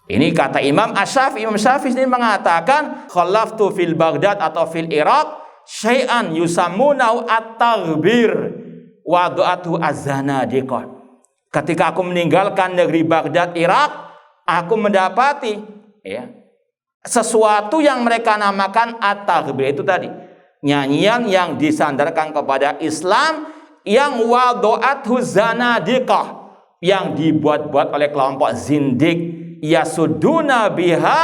Ini kata Imam Asy-Syafi'i. Imam Syafi'i ini mengatakan, khalaftu fil Baghdad atau fil Iraq syai'an yusammunau at-taghbir wa du'atu az-zanadiqah. Ketika aku meninggalkan negeri Baghdad, Irak, aku mendapati sesuatu yang mereka namakan at-taghbir. Itu tadi nyanyian yang disandarkan kepada Islam, yang wa du'atu zanadiqah, yang dibuat-buat oleh kelompok zindik, yasuduna biha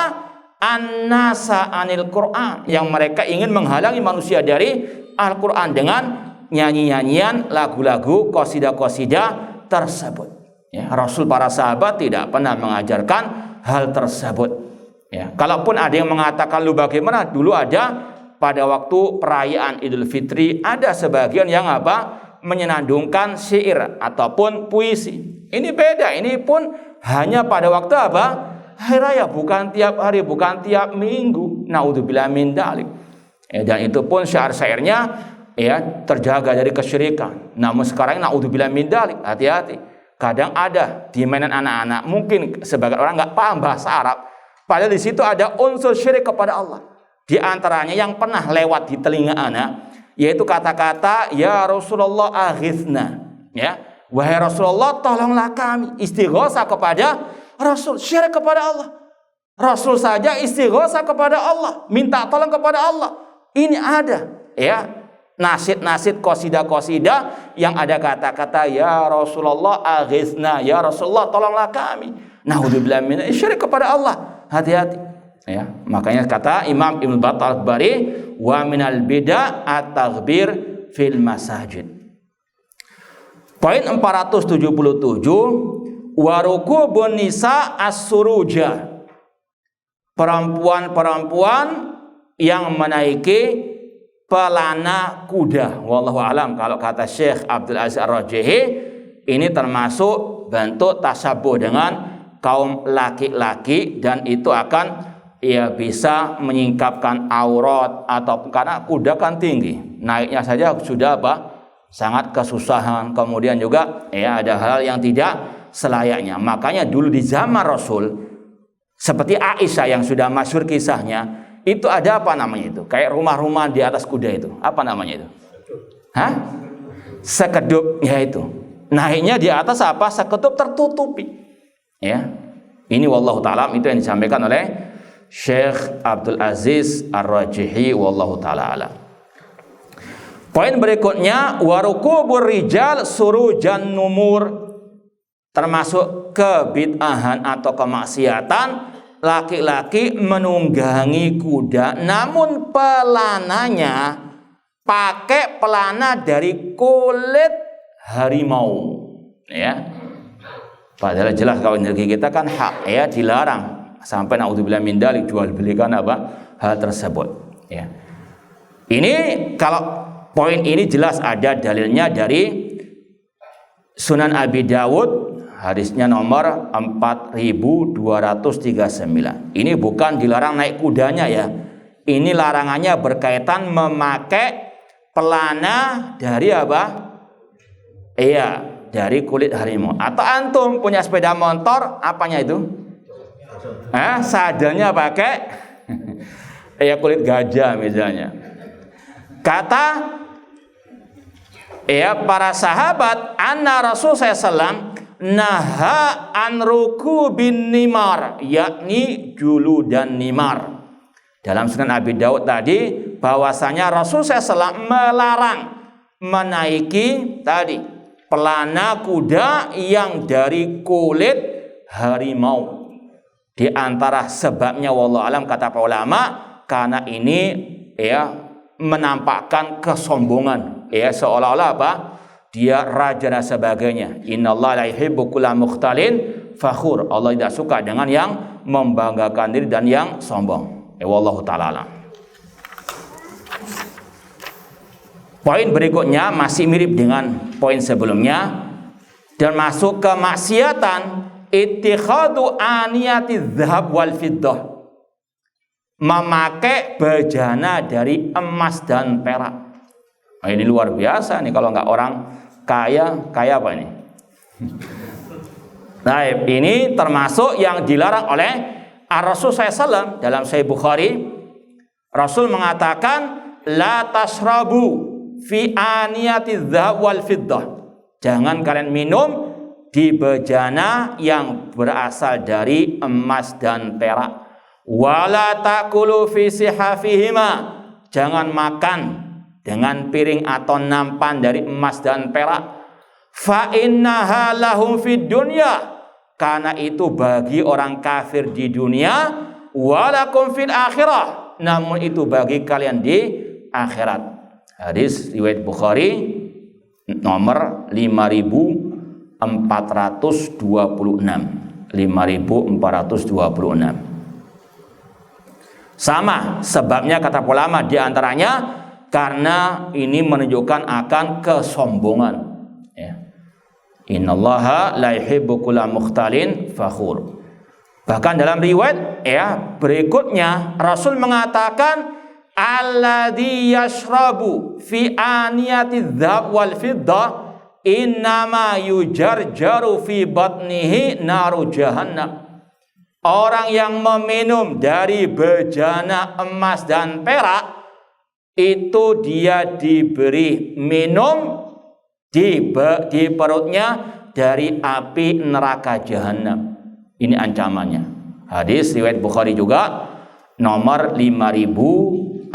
an-nasa anil Quran, yang mereka ingin menghalangi manusia dari Al-Quran dengan nyanyi-nyanyian, lagu-lagu, qasidah-qasidah tersebut. Rasul, para sahabat tidak pernah mengajarkan hal tersebut. Kalaupun ada yang mengatakan lu bagaimana, dulu ada pada waktu perayaan Idul Fitri ada sebagian yang menyenandungkan syair ataupun puisi. Ini beda, ini pun hanya pada waktu hari raya, bukan tiap hari, bukan tiap minggu. Naudzubillah min dzalik. Dan itu pun syair-syairnya terjaga dari kesyirikan. Namun sekarang naudzubillah min dzalik, hati-hati. Kadang ada di mainan anak-anak, mungkin sebagian orang nggak paham bahasa Arab, padahal di situ ada unsur syirik kepada Allah. Di antaranya yang pernah lewat di telinga anak, yaitu kata-kata ya Rasulullah aghithna, wahai Rasulullah tolonglah kami. Istighosah kepada Rasul, syirik kepada Allah. Rasul saja istighosah kepada Allah, minta tolong kepada Allah. Ini ada nasid-nasid, qasidah-qasidah yang ada kata-kata ya Rasulullah aghithna, ya Rasulullah tolonglah kami. Naudzubillah min syirik kepada Allah. Hati-hati. Makanya kata Imam Ibnu Battal Al-Bari, wa minal bid'ah at-taghbir fil masajid. Poin 477, warukubun nisa as-suruja. Perempuan-perempuan yang menaiki pelana kuda. Wallahu alam, kalau kata Syekh Abdul Aziz Ar-Rajihi, ini termasuk bentuk tasabuh dengan kaum laki-laki, dan itu akan bisa menyingkapkan aurat, atau karena kuda kan tinggi, naiknya saja sudah sangat kesusahan. Kemudian juga ada hal yang tidak selayaknya. Makanya dulu di zaman Rasul, seperti Aisyah yang sudah masyhur kisahnya, itu ada itu? Kayak rumah-rumah di atas kuda itu. Apa namanya itu? Sekedup, itu. Naiknya di atas sekedup tertutupi. Ini wallahu ta'ala, itu yang disampaikan oleh Syekh Abdul Aziz Ar-Rajihi wallahu ta'ala alam. Poin berikutnya, warukubur rijal surujan numur, termasuk kebid'ahan atau kemaksiatan laki-laki menunggangi kuda, namun pelananya pakai pelana dari kulit harimau. Padahal jelas kalau negeri kita kan hak, dilarang. Sampai naudzubillah min dzalik jual belikan hal tersebut. Ini kalau poin ini jelas ada dalilnya dari Sunan Abi Dawud, hadisnya nomor 4239. Ini bukan dilarang naik kudanya Ini larangannya berkaitan memakai pelana dari dari kulit harimau. Atau antum punya sepeda motor, apanya itu? Sadelnya pakai kulit gajah misalnya. Kata para sahabat, anna Rasul sallallahu naha an rukubin nimar, yakni julu dan nimar. Dalam Sunan Abi Daud tadi bahwasanya Rasul SAW melarang menaiki tadi pelana kuda yang dari kulit harimau. Di antara sebabnya wallahu alam kata para ulama, karena ini ya menampakkan kesombongan, ya seolah-olah apa? Dia raja dan sebagainya. Innallaha la yuhibbu kulla mukhtalin fakhur. Allah tidak suka dengan yang membanggakan diri dan yang sombong. Wallahu taala alam. Poin berikutnya masih mirip dengan poin sebelumnya dan masuk ke maksiatan ittikhadu aniyati dzahab wal fiddah. Memakai bejana dari emas dan perak. Nah, ini luar biasa nih kalau nggak orang kaya apa ini? Nah, ini termasuk yang dilarang oleh Rasul SAW dalam Sahih Bukhari. Rasul mengatakan la tasrabu fi aniyati dzahab wal fiddah. Jangan kalian minum di bejana yang berasal dari emas dan perak. Wala taqulu fi sihafihima. Jangan makan dengan piring atau nampan dari emas dan perak. Fa innaha lahum fid dunya, karena itu bagi orang kafir di dunia, walakum fil akhirah, namun itu bagi kalian di akhirat. Hadis riwayat Bukhari nomor 5426. Sama sebabnya kata ulama di antaranya karena ini menunjukkan akan kesombongan. Ya. Innallaha la yuhibbu kulla mukhtalin fakhur. Bahkan dalam riwayat ya berikutnya Rasul mengatakan alladzi yashrabu fi aniyati dzahab wal fiddah innama yujarjaru fi batnihi naru jahannam. Orang yang meminum dari bejana emas dan perak itu dia diberi minum di perutnya dari api neraka jahanam. Ini ancamannya. Hadis riwayat Bukhari juga nomor 5634.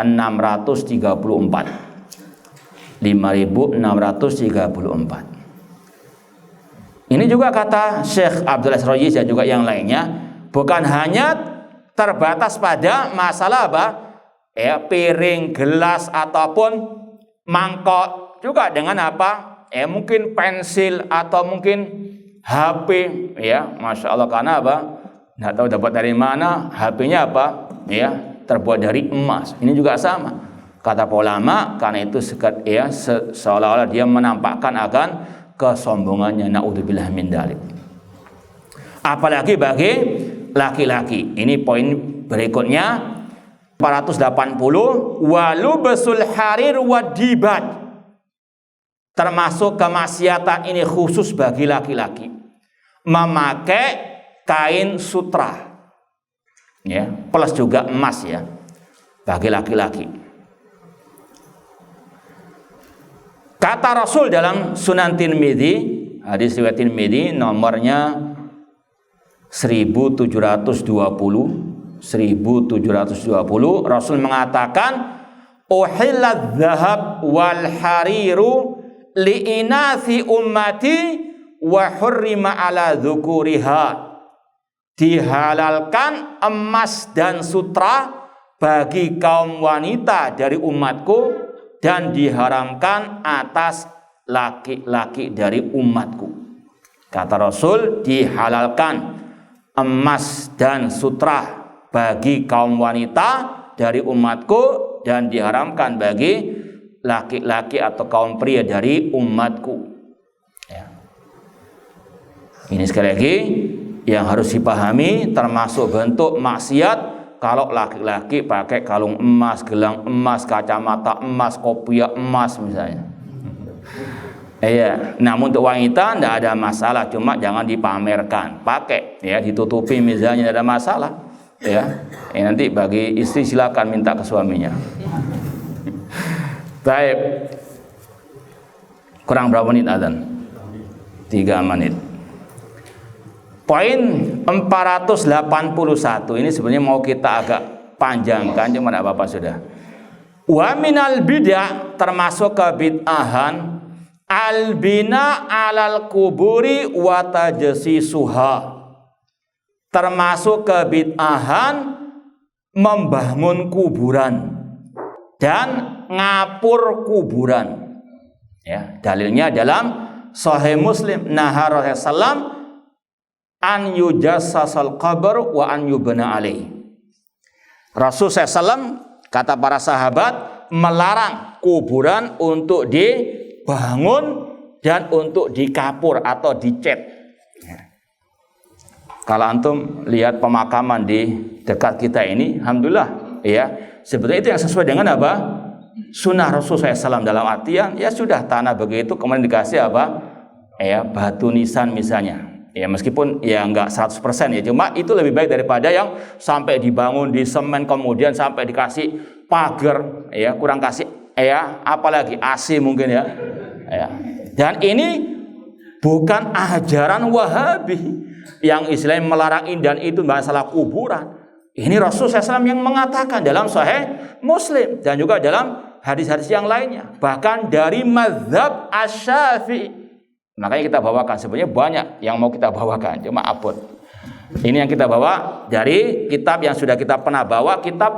5634. Ini juga kata Syekh Abdul Aziz Rajis dan juga yang lainnya, bukan hanya terbatas pada masalah apa? Ya, piring, gelas ataupun mangkok, juga dengan apa? Mungkin pensil atau mungkin HP, ya, masya Allah, karena apa? Nggak tahu dapat dari mana, HP-nya apa? Ya, terbuat dari emas. Ini juga sama. Kata ulama, karena itu ya seolah-olah dia menampakkan akan kesombongannya. Naudzubillah min dzalik. Apalagi bagi laki-laki. Ini poin berikutnya 480 walubasul harir wadibat. Termasuk kemaksiatan ini khusus bagi laki-laki, memakai kain sutra, ya, plus juga emas, ya, bagi laki-laki. Kata Rasul dalam Sunan Tirmidzi, hadis riwayat Tirmidzi nomornya 1720, Rasul mengatakan uhillat dzahab wal hariru li'inathi ummati wa hurrima ala dzukuriha. Dihalalkan emas dan sutra bagi kaum wanita dari umatku dan diharamkan atas laki-laki dari umatku. Kata Rasul, dihalalkan emas dan sutra bagi kaum wanita dari umatku dan diharamkan bagi laki-laki atau kaum pria dari umatku. Ya. Ini sekali lagi yang harus dipahami, termasuk bentuk maksiat kalau laki-laki pakai kalung emas, gelang emas, kacamata emas, kopiah emas misalnya. Iya. Namun untuk wanita tidak ada masalah, cuma jangan dipamerkan. Pakai, ya, ditutupi misalnya, tidak ada masalah. Ya. Nanti bagi istri silakan minta ke suaminya. Baik. Kurang berapa menit adzan? 3 menit. Poin 481 ini sebenarnya mau kita agak panjangkan, cuma tidak apa-apa sudah. Wa minal bid'ah, termasuk kebid'ahan, albina alal kuburi wa tajsisuha. Termasuk kebid'ahan membangun kuburan dan ngapur kuburan. Ya, dalilnya dalam Sahih Muslim, naha Rasulullah an yujassasal qabr wa an yubna alaih. Rasul SAW, kata para sahabat, melarang kuburan untuk dibangun dan untuk dikapur atau dicat. Kalau antum lihat pemakaman di dekat kita ini, alhamdulillah, ya, sebetulnya itu yang sesuai dengan apa? Sunnah Rasul SAW, dalam artian ya sudah tanah begitu kemudian dikasih apa? Ya, batu nisan misalnya. Ya, meskipun ya enggak 100% ya, cuma itu lebih baik daripada yang sampai dibangun di semen kemudian sampai dikasih pagar, ya, kurang kasih ya, apalagi AC mungkin ya. Ya. Dan ini bukan ajaran Wahabi yang istilahnya melarang ini dan itu masalah kuburan. Ini Rasul SAW yang mengatakan dalam Sahih Muslim dan juga dalam hadis-hadis yang lainnya, bahkan dari mazhab Asy-Syafi'i. Makanya kita bawakan, sebenarnya banyak yang mau kita bawakan, cuma abot. Ini yang kita bawa dari kitab yang sudah kita pernah bawa, kitab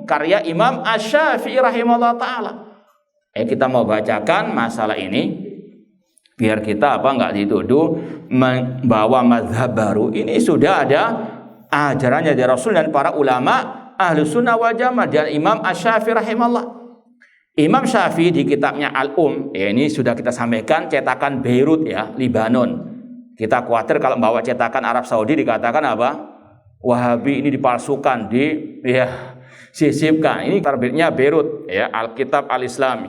karya Imam Asy-Syafi'i rahimahullah ta'ala. Kita mau bacakan masalah ini biar kita enggak dituduh membawa mazhab baru. Ini sudah ada ajarannya dari Rasul dan para ulama Ahlus Sunnah wal Jamaah dan Imam Asy-Syafi'i rahimahullah. Imam Syafi'i di kitabnya ya ini sudah kita sampaikan, cetakan Beirut ya, Libanon. Kita khawatir kalau bawa cetakan Arab Saudi dikatakan apa? Wahabi ini dipalsukan, sisipkan. Ini terbitnya Beirut ya, Al-Kitab Al-Islami,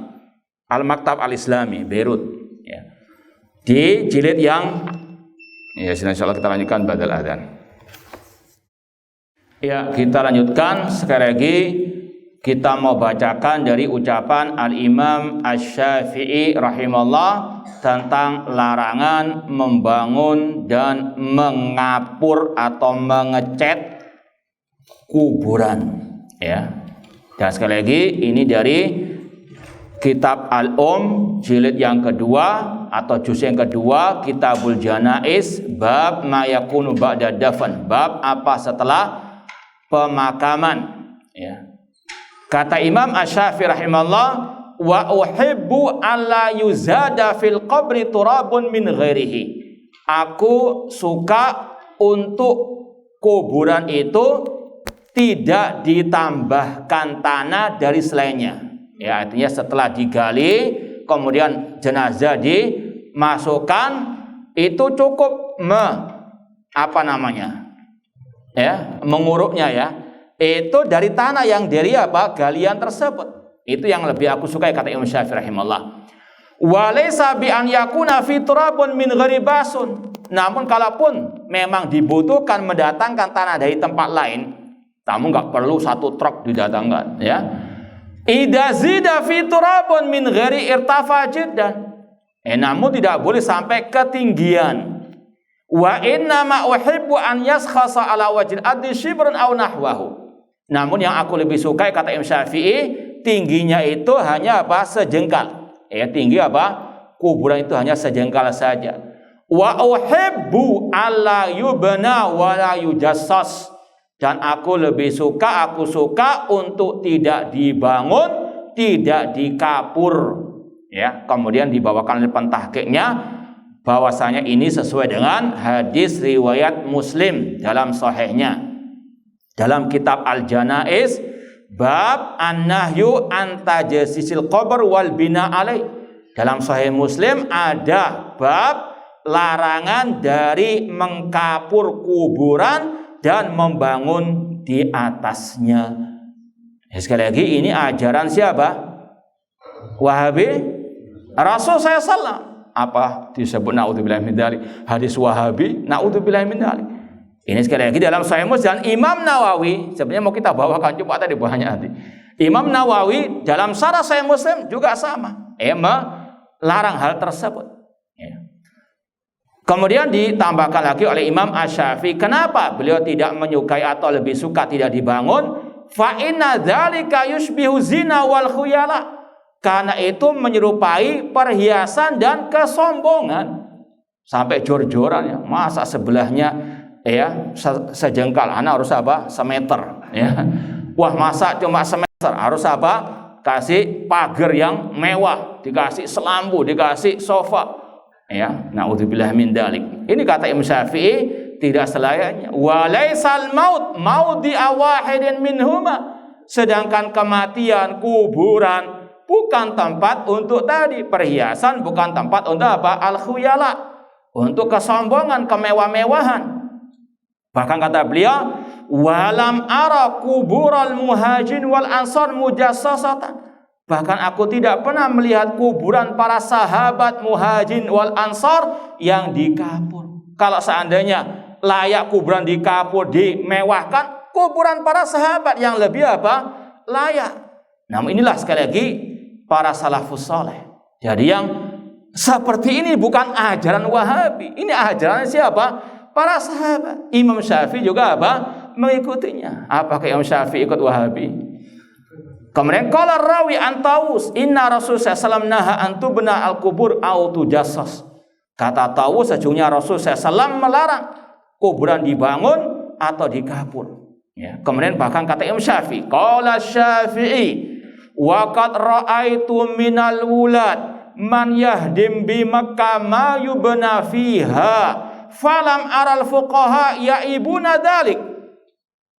Al-Maktab Al-Islami Beirut ya. Di jilid yang ya, insyaallah kita lanjutkan badal adzan. Ya, kita lanjutkan sekali lagi. Kita mau bacakan dari ucapan Al-Imam Asy-Syafi'i rahimahullah tentang larangan membangun dan mengapur atau mengecat kuburan ya. Dan sekali lagi ini dari kitab jilid yang kedua atau juz yang kedua, Kitabul Janaiz, bab ma yakunu ba'da dafan, bab apa setelah pemakaman ya. Kata Imam Asy-Syafi'i rahimahullah, wa uhibbu alla yuzada fil qabri turabun min ghairihi. Aku suka untuk kuburan itu tidak ditambahkan tanah dari selainnya. Ya, artinya setelah digali kemudian jenazah dimasukkan, itu cukup menguruknya ya. Itu dari tanah yang dari apa? Galian tersebut. Itu yang lebih aku sukai, kata Imam Syafi'i rahimahullah. Wa laysa bi an yakuna fi turabun min gharibasun. Namun kalaupun memang dibutuhkan mendatangkan tanah dari tempat lain, kamu enggak perlu satu truk didatangkan ya. Idza zida fi turabun min ghairi irtafa jiddan. Namun tidak boleh sampai ketinggian. Wa inna ma uhibbu an yaskhasa ala wajhil ardi shibrun aw nahwahu. Namun yang aku lebih suka, kata Imam Syafi'i, tingginya itu hanya apa? Sejengkal. Ya, tinggi apa? Kuburan itu hanya sejengkal saja. Wa uhibbu alla yubna wa la yujassas. Dan aku suka untuk tidak dibangun, tidak dikapur. Ya, kemudian dibawakan oleh pentahqiqnya bahwasanya ini sesuai dengan hadis riwayat Muslim dalam sahihnya. Dalam kitab Al-Janaiz, bab an-nahyu an tajsisil qabr wal bina alaih. Dalam Sahih Muslim ada bab larangan dari mengkapur kuburan dan membangun di atasnya. Sekali lagi, ini ajaran siapa? Wahabi? Rasul SAW. Apa disebut naudzubillah min dzalik? Hadis Wahabi, naudzubillah min dzalik. Ini sekali lagi dalam Sahih Muslim. Dan Imam Nawawi, sebenarnya mau kita bawakan coba tadi banyak hati. Imam Nawawi dalam Syarah Sahih Muslim juga sama, melarang hal tersebut. Kemudian ditambahkan lagi oleh Imam Asy-Syafi'i, kenapa beliau tidak menyukai atau lebih suka tidak dibangun? Fa inna dzalika yushbihu zina wal khuyala. Karena itu menyerupai perhiasan dan kesombongan. Sampai jor-joran ya. Masa sebelahnya ya sejengkal, anak harus apa? Semeter ya. Wah, masa cuma semeter, harus apa? Kasih pagar yang mewah, dikasih selambu, dikasih sofa. Ya, naudzubillah min dzalik. Ini kata Imam Syafi'i, tidak selayaknya. Walaisal maut maudi awahidin minhuma. Sedangkan kematian, kuburan bukan tempat untuk tadi perhiasan, bukan tempat untuk apa? Al-khuyala, untuk kesombongan, kemewah-mewahan. Bahkan kata beliau, walam ara kubural muhajirin wal ansar mujassasatan. Bahkan aku tidak pernah melihat kuburan para sahabat muhajirin wal ansar yang dikapur. Kalau seandainya layak kuburan dikapur, dimewahkan, kuburan para sahabat yang lebih apa? Layak. Namun inilah sekali lagi para salafus saleh. Jadi yang seperti ini bukan ajaran Wahabi. Ini ajaran siapa? Para sahabat. Imam Syafi'i juga apa? Mengikutinya. Apakah Imam Syafi'i ikut Wahabi? Kemudian qala rawi an Tawus, inna Rasulullah sallallahu alaihi wasallam naha an tubna al-qubur au tujassas. Kata Tawus, sesungguhnya Rasulullah sallallahu melarang kuburan dibangun atau dikapur. Ya. Kemudian bahkan kata Imam Syafi'i, qala Syafi'i wa qad ra'aitu minal wulad man yahdim bi Makkah ma yubna fiha falam aral fuqaha yaibuna dzalik.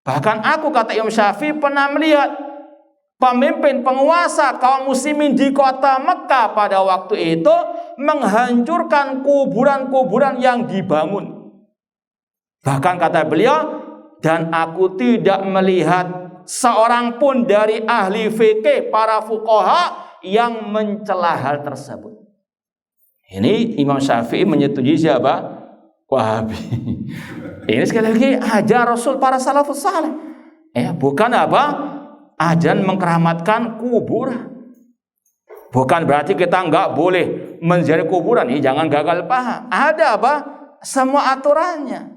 Bahkan aku, kata Imam Syafi'i, pernah melihat pemimpin penguasa kaum muslimin di kota Mekah pada waktu itu menghancurkan kuburan-kuburan yang dibangun. Bahkan kata beliau, dan aku tidak melihat seorang pun dari ahli fikih, para fuqaha yang mencela hal tersebut. Ini Imam Syafi'i menyetujui siapa? Wahabi. Ini sekali lagi ajar Rasul para salafus saleh. Bukan apa? Ajaran mengkeramatkan kuburan. Bukan berarti kita nggak boleh menziarahi kuburan. Ini jangan gagal paham. Ada apa? Semua aturannya.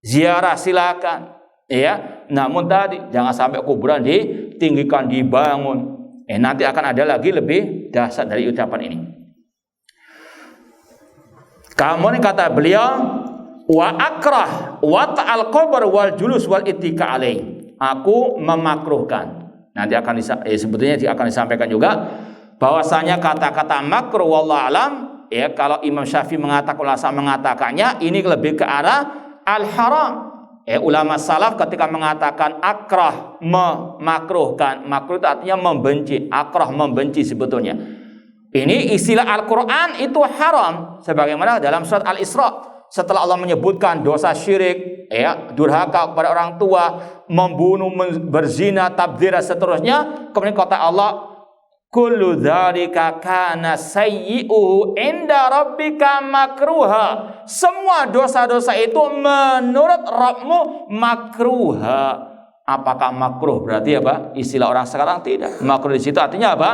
Ziarah silakan. Ya, namun tadi jangan sampai kuburan ditinggikan, dibangun. Nanti akan ada lagi lebih dahsyat dari ucapan ini. Kemudian kata beliau, wa akrah wa ta'al qabr wal julus wal ittika alaih. Aku memakruhkan. Nanti akan sebetulnya akan disampaikan juga bahwasanya kata-kata makruh wallahu alam, ya, kalau Imam Syafi'i mengatakannya ini lebih ke arah al-haram. Ulama salaf ketika mengatakan akrah, memakruhkan, makruh itu artinya membenci, akrah membenci sebetulnya. Ini istilah Al-Qur'an itu haram, sebagaimana dalam surat Al-Isra. Setelah Allah menyebutkan dosa syirik, durhaka kepada orang tua, membunuh, berzina, tabdzir, seterusnya, kemudian kata Allah, kullu dzalika kana sayyi'uhu inda rabbika makruha. Semua dosa-dosa itu menurut Rabbmu makruha. Apakah makruh berarti apa? Istilah orang sekarang tidak. Makruh di situ artinya apa?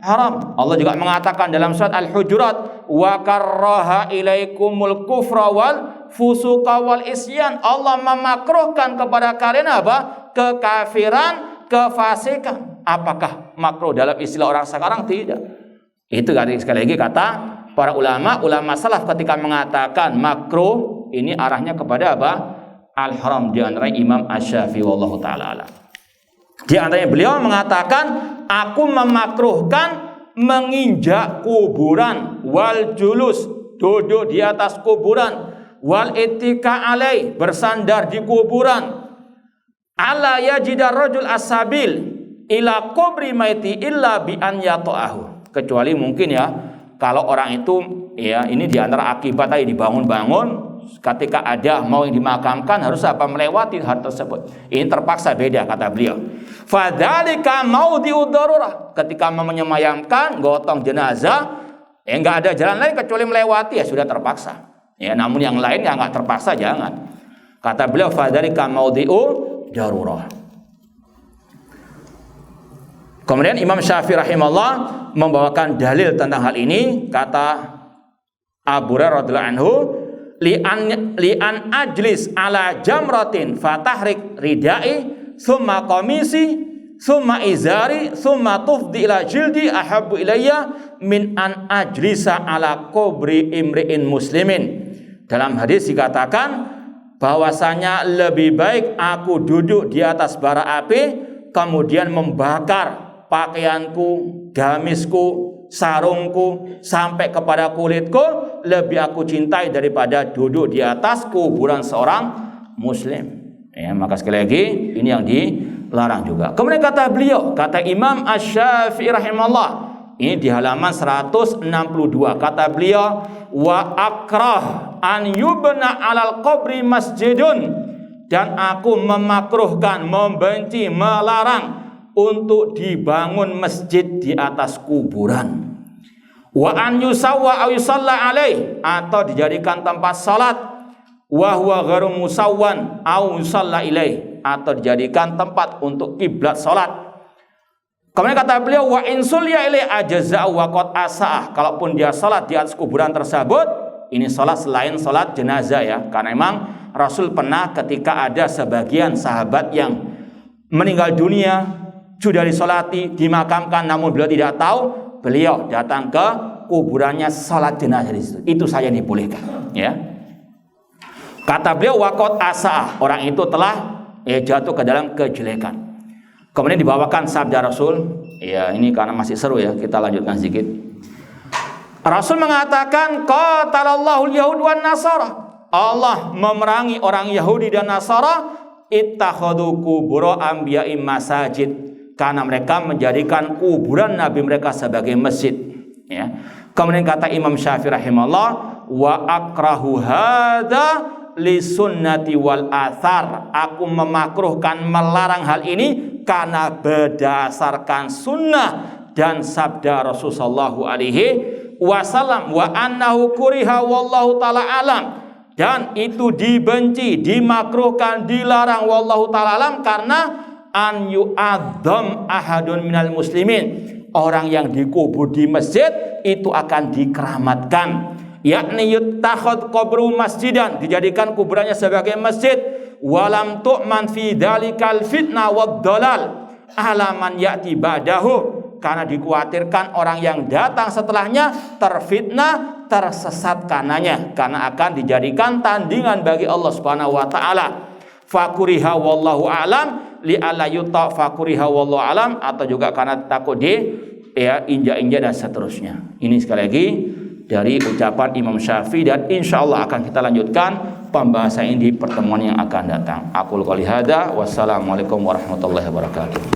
Haram. Allah juga mengatakan dalam surat Al-Hujurat, wa karraha ilaikumul kufra wal fusuqa wal isyan. Allah memakruhkan kepada kalian apa? Kekafiran, kefasikan. Apakah makruh dalam istilah orang sekarang? Tidak. Itu sekali lagi kata para ulama salaf ketika mengatakan makruh, ini arahnya kepada apa? Al-haram, di antara Imam Asy-Syafi'i wallahu taala alam. Di antaranya beliau mengatakan, aku memakruhkan menginjak kuburan, wal julus, duduk di atas kuburan, wal ittika alaih, bersandar di kuburan, ala yajidar rajul asabil ila kubri maiti illa bi an yata'ahu. Kecuali mungkin ya, kalau orang itu ya, ini di antara akibat tadi dibangun-bangun, ketika ada mau yang dimakamkan harus apa? Melewati hal tersebut. Ini terpaksa, beda kata beliau. Fadzalika maudhi'ud darurah. Ketika mau menyemayamkan, gotong jenazah, enggak ada jalan lain kecuali melewati, ya sudah terpaksa. Ya, namun yang lain yang enggak terpaksa jangan. Kata beliau, fadzalika maudhi'ud darurah. Kemudian Imam Syafi'i rahimahullah membawakan dalil tentang hal ini. Kata Abu Hurairah radhiyallahu anhu, li'an ajlis ala jamratin fatahrik ridai summa qamisi summa izari summa tufdi ila jildi ahabbu ilayya min an ajlisa ala kubri imri'in muslimin. Dalam hadis dikatakan bahwasanya lebih baik aku duduk di atas bara api kemudian membakar pakaianku, gamisku, sarungku sampai kepada kulitku, lebih aku cintai daripada duduk di atas kuburan seorang muslim. Ya, maka sekali lagi ini yang dilarang juga. Kemudian kata beliau, kata Imam Asy-Syafi'i rahimahullah, ini di halaman 162, kata beliau, wa akrah an yubna alal qabri masjidun, dan aku memakruhkan, membenci, melarang untuk dibangun masjid di atas kuburan. Wa an yusawwa aw yusalla alaih, atau dijadikan tempat salat, wa huwa ghairu musawwan aw yusalla ilaih, atau dijadikan tempat untuk kiblat salat. Kemudian kata beliau, wa in sulya ilaih ajza wa qad asah, kalaupun dia salat di atas kuburan tersebut, ini salat selain salat jenazah ya, karena memang Rasul pernah ketika ada sebagian sahabat yang meninggal dunia sudah disolati, dimakamkan, namun beliau tidak tahu, beliau datang ke kuburannya salat jenazah di situ. Itu saja dibolehkan, ya. Kata beliau waqad asa, orang itu telah jatuh ke dalam kejelekan. Kemudian dibawakan sabda Rasul, ya ini karena masih seru ya, kita lanjutkan sedikit. Rasul mengatakan qatalallahu al-yahud wan nasara, Allah memerangi orang Yahudi dan Nasara, ittakhadhu qubur anbiya'i masajid, karena mereka menjadikan kuburan nabi mereka sebagai masjid, ya. Kemudian kata Imam Syafi'i rahimahullah, wa akrahu hadza li sunnati wal athar, aku memakruhkan, melarang hal ini karena berdasarkan sunnah dan sabda Rasulullah sallallahu alaihi wasallam, wa annahu kuriha wallahu taala alam, dan itu dibenci, dimakruhkan, dilarang wallahu ta'ala alam, karena an yu'adzam ahadun minal muslimin, orang yang dikubur di masjid itu akan dikeramatkan, yakni yuttakhad qabru masjidan, dijadikan kuburannya sebagai masjid, walam tu'man fi dalikal fitnah wad dalal ala man ya'ti ba'dahu, karena dikhawatirkan orang yang datang setelahnya terfitnah, tersesat karenanya, karena akan dijadikan tandingan bagi Allah Subhanahu wa taala. Fakuriha wallahu alam li alla yuta fakuriha wallahu alam, atau juga karena takut injak-injak dan seterusnya. Ini sekali lagi dari ucapan Imam Syafi'i, dan insyaallah akan kita lanjutkan pembahasan ini di pertemuan yang akan datang. Aqul qouli hadza, wassalamualaikum warahmatullahi wabarakatuh.